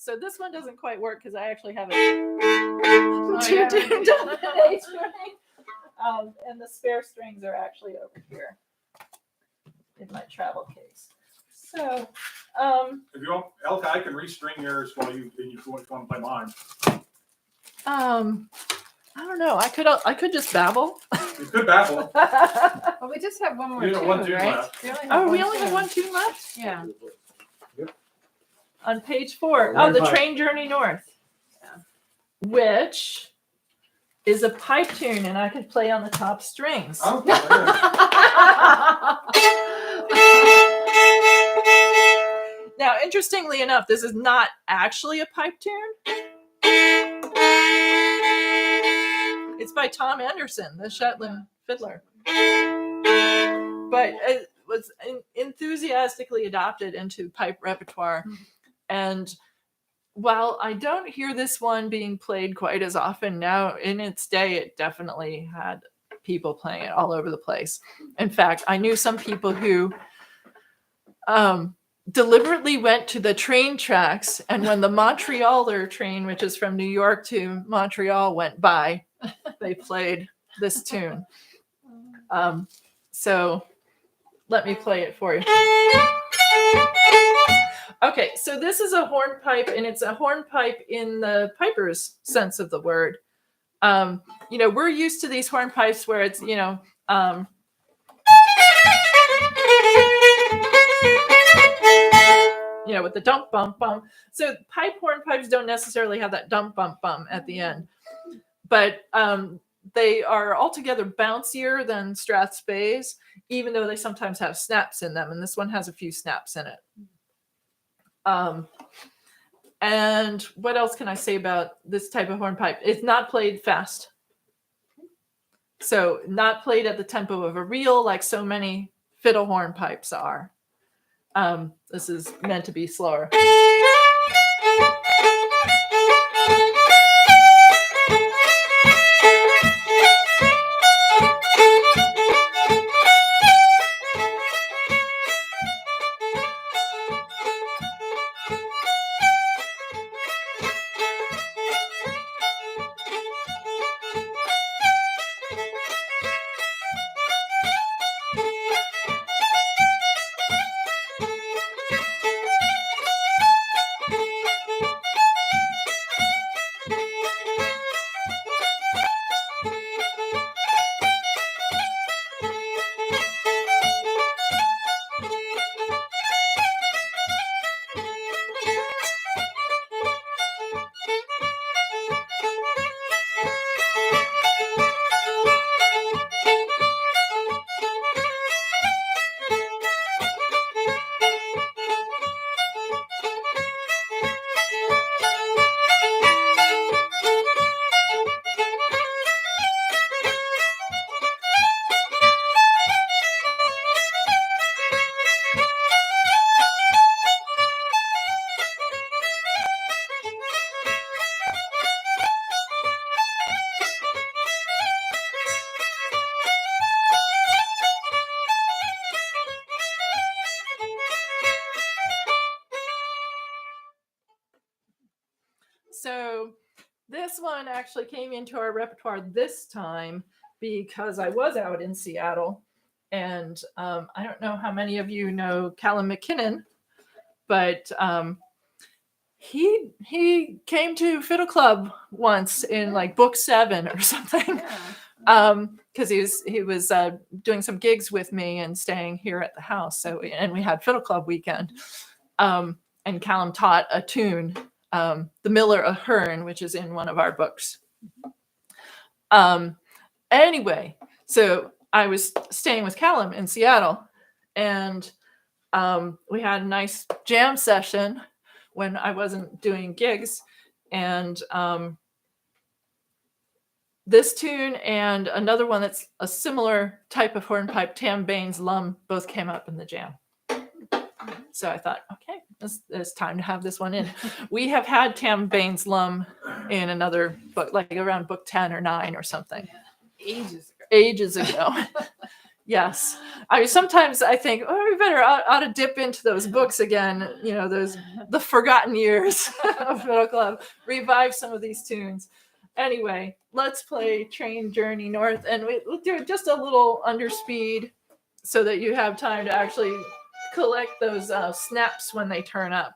Speaker 1: So this one doesn't quite work because I actually have it
Speaker 3: Oh,
Speaker 1: two
Speaker 3: yeah.
Speaker 1: tuned on an A string. And the spare strings are actually over here in my travel case. So,
Speaker 2: If you want, Elke, I can restring yours while you want to play mine.
Speaker 1: I don't know. I could just babble.
Speaker 2: You could babble.
Speaker 3: Well, we just have one more
Speaker 2: You got
Speaker 3: tune,
Speaker 2: one tune
Speaker 3: right?
Speaker 2: left.
Speaker 1: We only have one tune left
Speaker 3: Yeah.
Speaker 1: on page 4.
Speaker 2: One
Speaker 1: Oh, the
Speaker 2: pipe.
Speaker 1: Train Journey North,
Speaker 3: Yeah.
Speaker 1: which is a pipe tune, and I could play on the top strings.
Speaker 2: Oh,
Speaker 1: Now, interestingly enough, this is not actually a pipe tune. It's by Tom Anderson, the Shetland fiddler. But it was enthusiastically adopted into pipe repertoire. And while I don't hear this one being played quite as often now, in its day, it definitely had people playing it all over the place. In fact, I knew some people who deliberately went to the train tracks, and when the Montrealer train, which is from New York to Montreal, went by, they played this tune. So let me play it for you. Okay, so this is a hornpipe, and it's a hornpipe in the piper's sense of the word. We're used to these hornpipes where it's, with the dump bump bump. So hornpipes don't necessarily have that dump bump bump at the end, but they are altogether bouncier than strathspeys, even though they sometimes have snaps in them, and this one has a few snaps in it. And what else can I say about this type of hornpipe? It's not played fast. So not played at the tempo of a reel like so many fiddle hornpipes are. This is meant to be slower. So this one actually came into our repertoire this time because I was out in Seattle, and I don't know how many of you know Callum McKinnon, but he came to Fiddle Club once in like book 7 or something, because he was doing some gigs with me and staying here at the house. So and we had Fiddle Club weekend, and Callum taught a tune. The Miller of Hearn, which is in one of our books. Anyway, so I was staying with Callum in Seattle, and we had a nice jam session when I wasn't doing gigs, and this tune and another one that's a similar type of hornpipe, Tam Bain's Lum, both came up in the jam. So I thought, okay, it's time to have this one in. We have had Tam Bain's Lum in another book, like around book 10 or 9 or something.
Speaker 3: Ages ago.
Speaker 1: Ages ago. Yes. I mean, sometimes I think, oh, we better ought to dip into those books again. Those the forgotten years of Fiddle Club. Revive some of these tunes. Anyway, let's play Train Journey North, and we'll do it just a little under speed, so that you have time to actually collect those snaps when they turn up.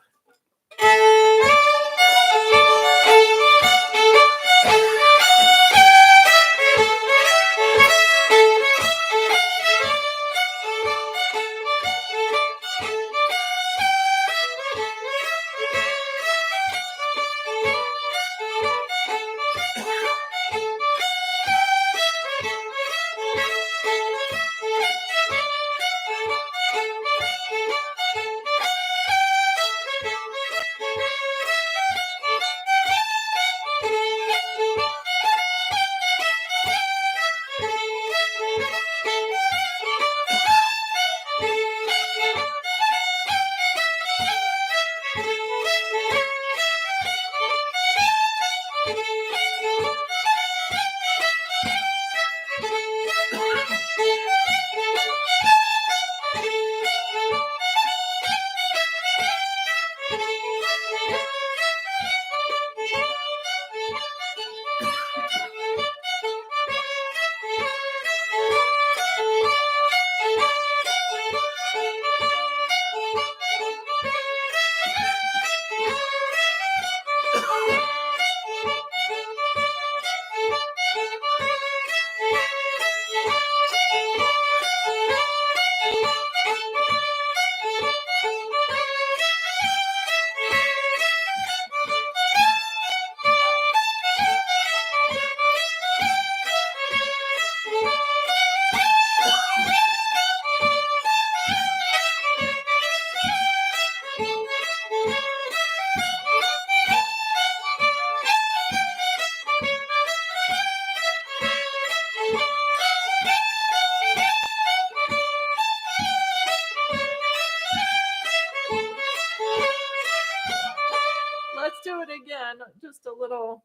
Speaker 1: Let's do it again, just a little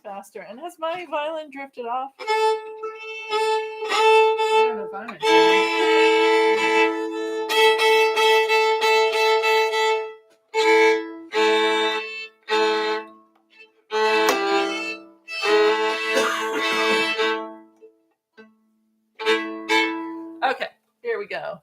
Speaker 1: faster. And has my violin drifted off?
Speaker 3: I don't know if I'm
Speaker 1: Okay, here we go.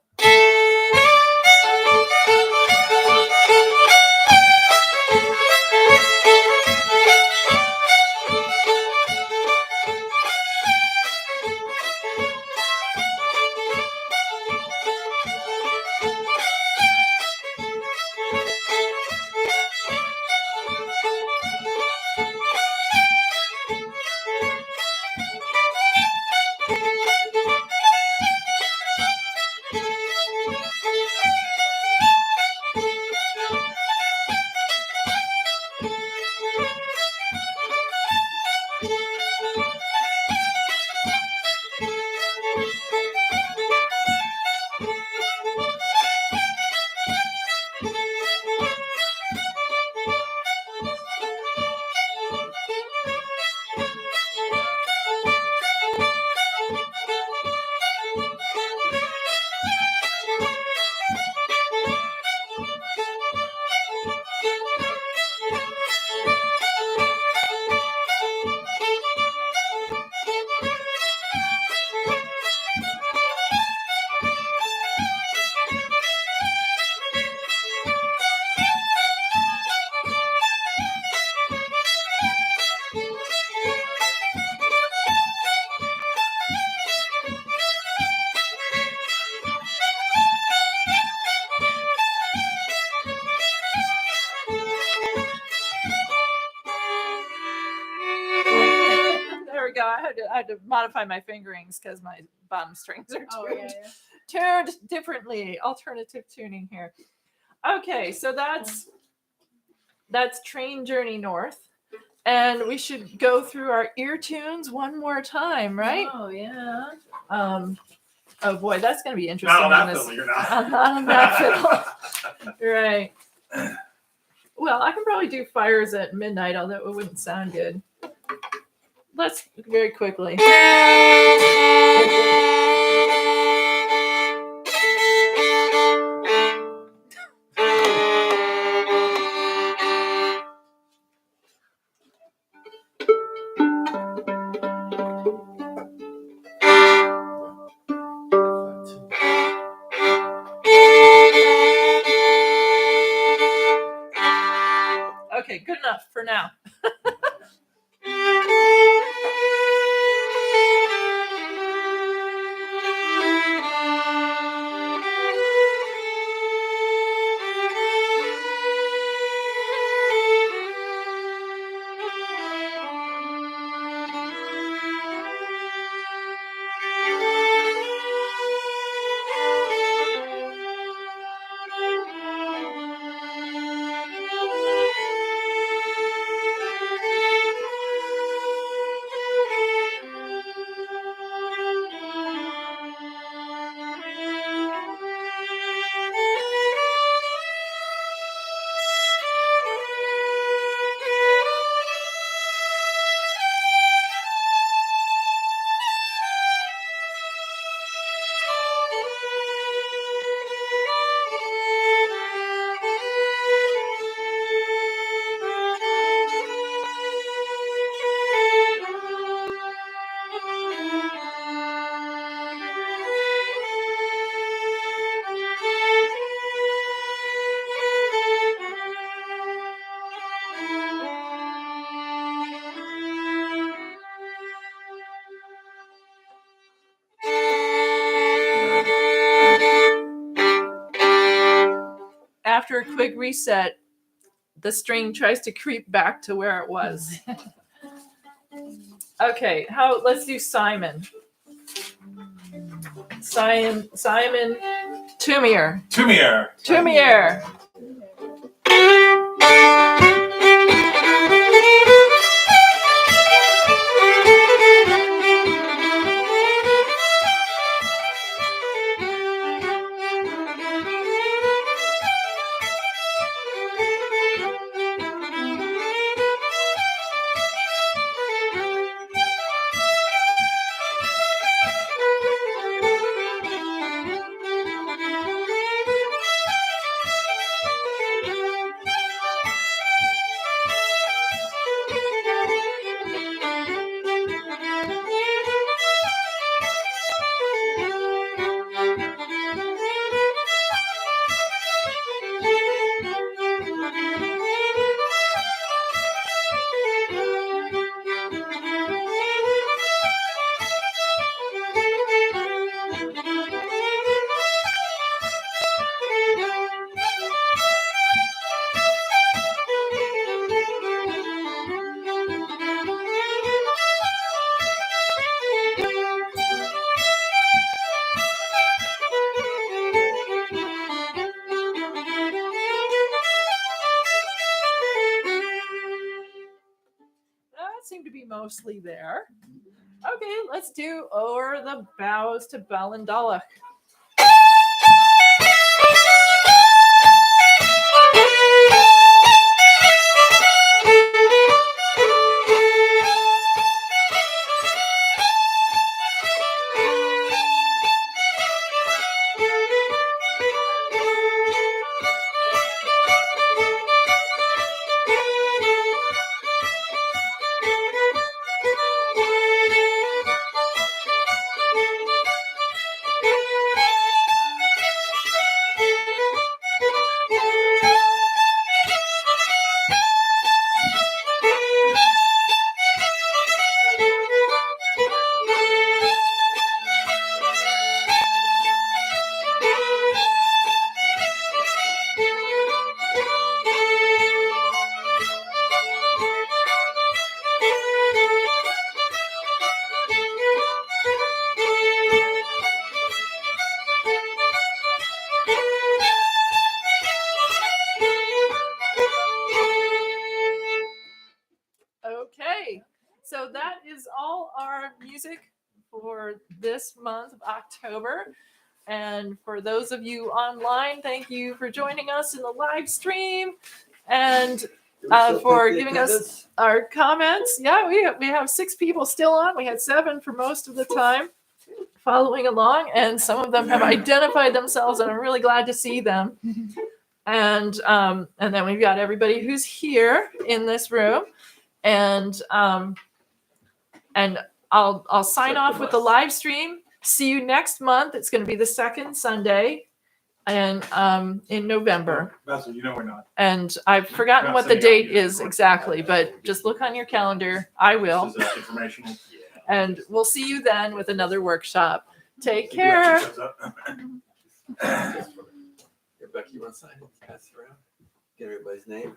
Speaker 1: Go. I had to modify my fingerings because my bottom strings are tuned differently. Alternative tuning here. Okay, so that's Train Journey North, and we should go through our ear tunes one more time, right?
Speaker 3: Oh yeah.
Speaker 1: Oh boy, that's going to be interesting.
Speaker 2: Not on that fiddle, you're not.
Speaker 1: Not on that fiddle. Right. Well, I can probably do Fires at Midnight, although it wouldn't sound good. Let's very quickly. for now. After a quick reset, the string tries to creep back to where it was. Okay, let's do Simon. Simon Tumier. Tumier. Seem to be mostly there. Okay, let's do O'er the Bows to Ballindollach. Okay, so that is all our music for this month of October. And for those of you online, thank you for joining us in the live stream and for giving us our comments. Yeah, we have 6 people still on. We had 7 for most of the time following along, and some of them have identified themselves, and I'm really glad to see them. And then we've got everybody who's here in this room. And I'll sign off with the live stream. See you next month. It's going to be the second Sunday and in November.
Speaker 2: That's you know we're not.
Speaker 1: And I've forgotten
Speaker 2: Not
Speaker 1: what the
Speaker 2: sending out
Speaker 1: date
Speaker 2: music
Speaker 1: is
Speaker 2: or-
Speaker 1: exactly, but just look on your calendar. I will.
Speaker 2: This is informational.
Speaker 1: And we'll see you then with another workshop. Take
Speaker 2: See what
Speaker 1: care.
Speaker 2: shows up.
Speaker 4: Here, Becky, you want to sign? Pass it around. Get everybody's name.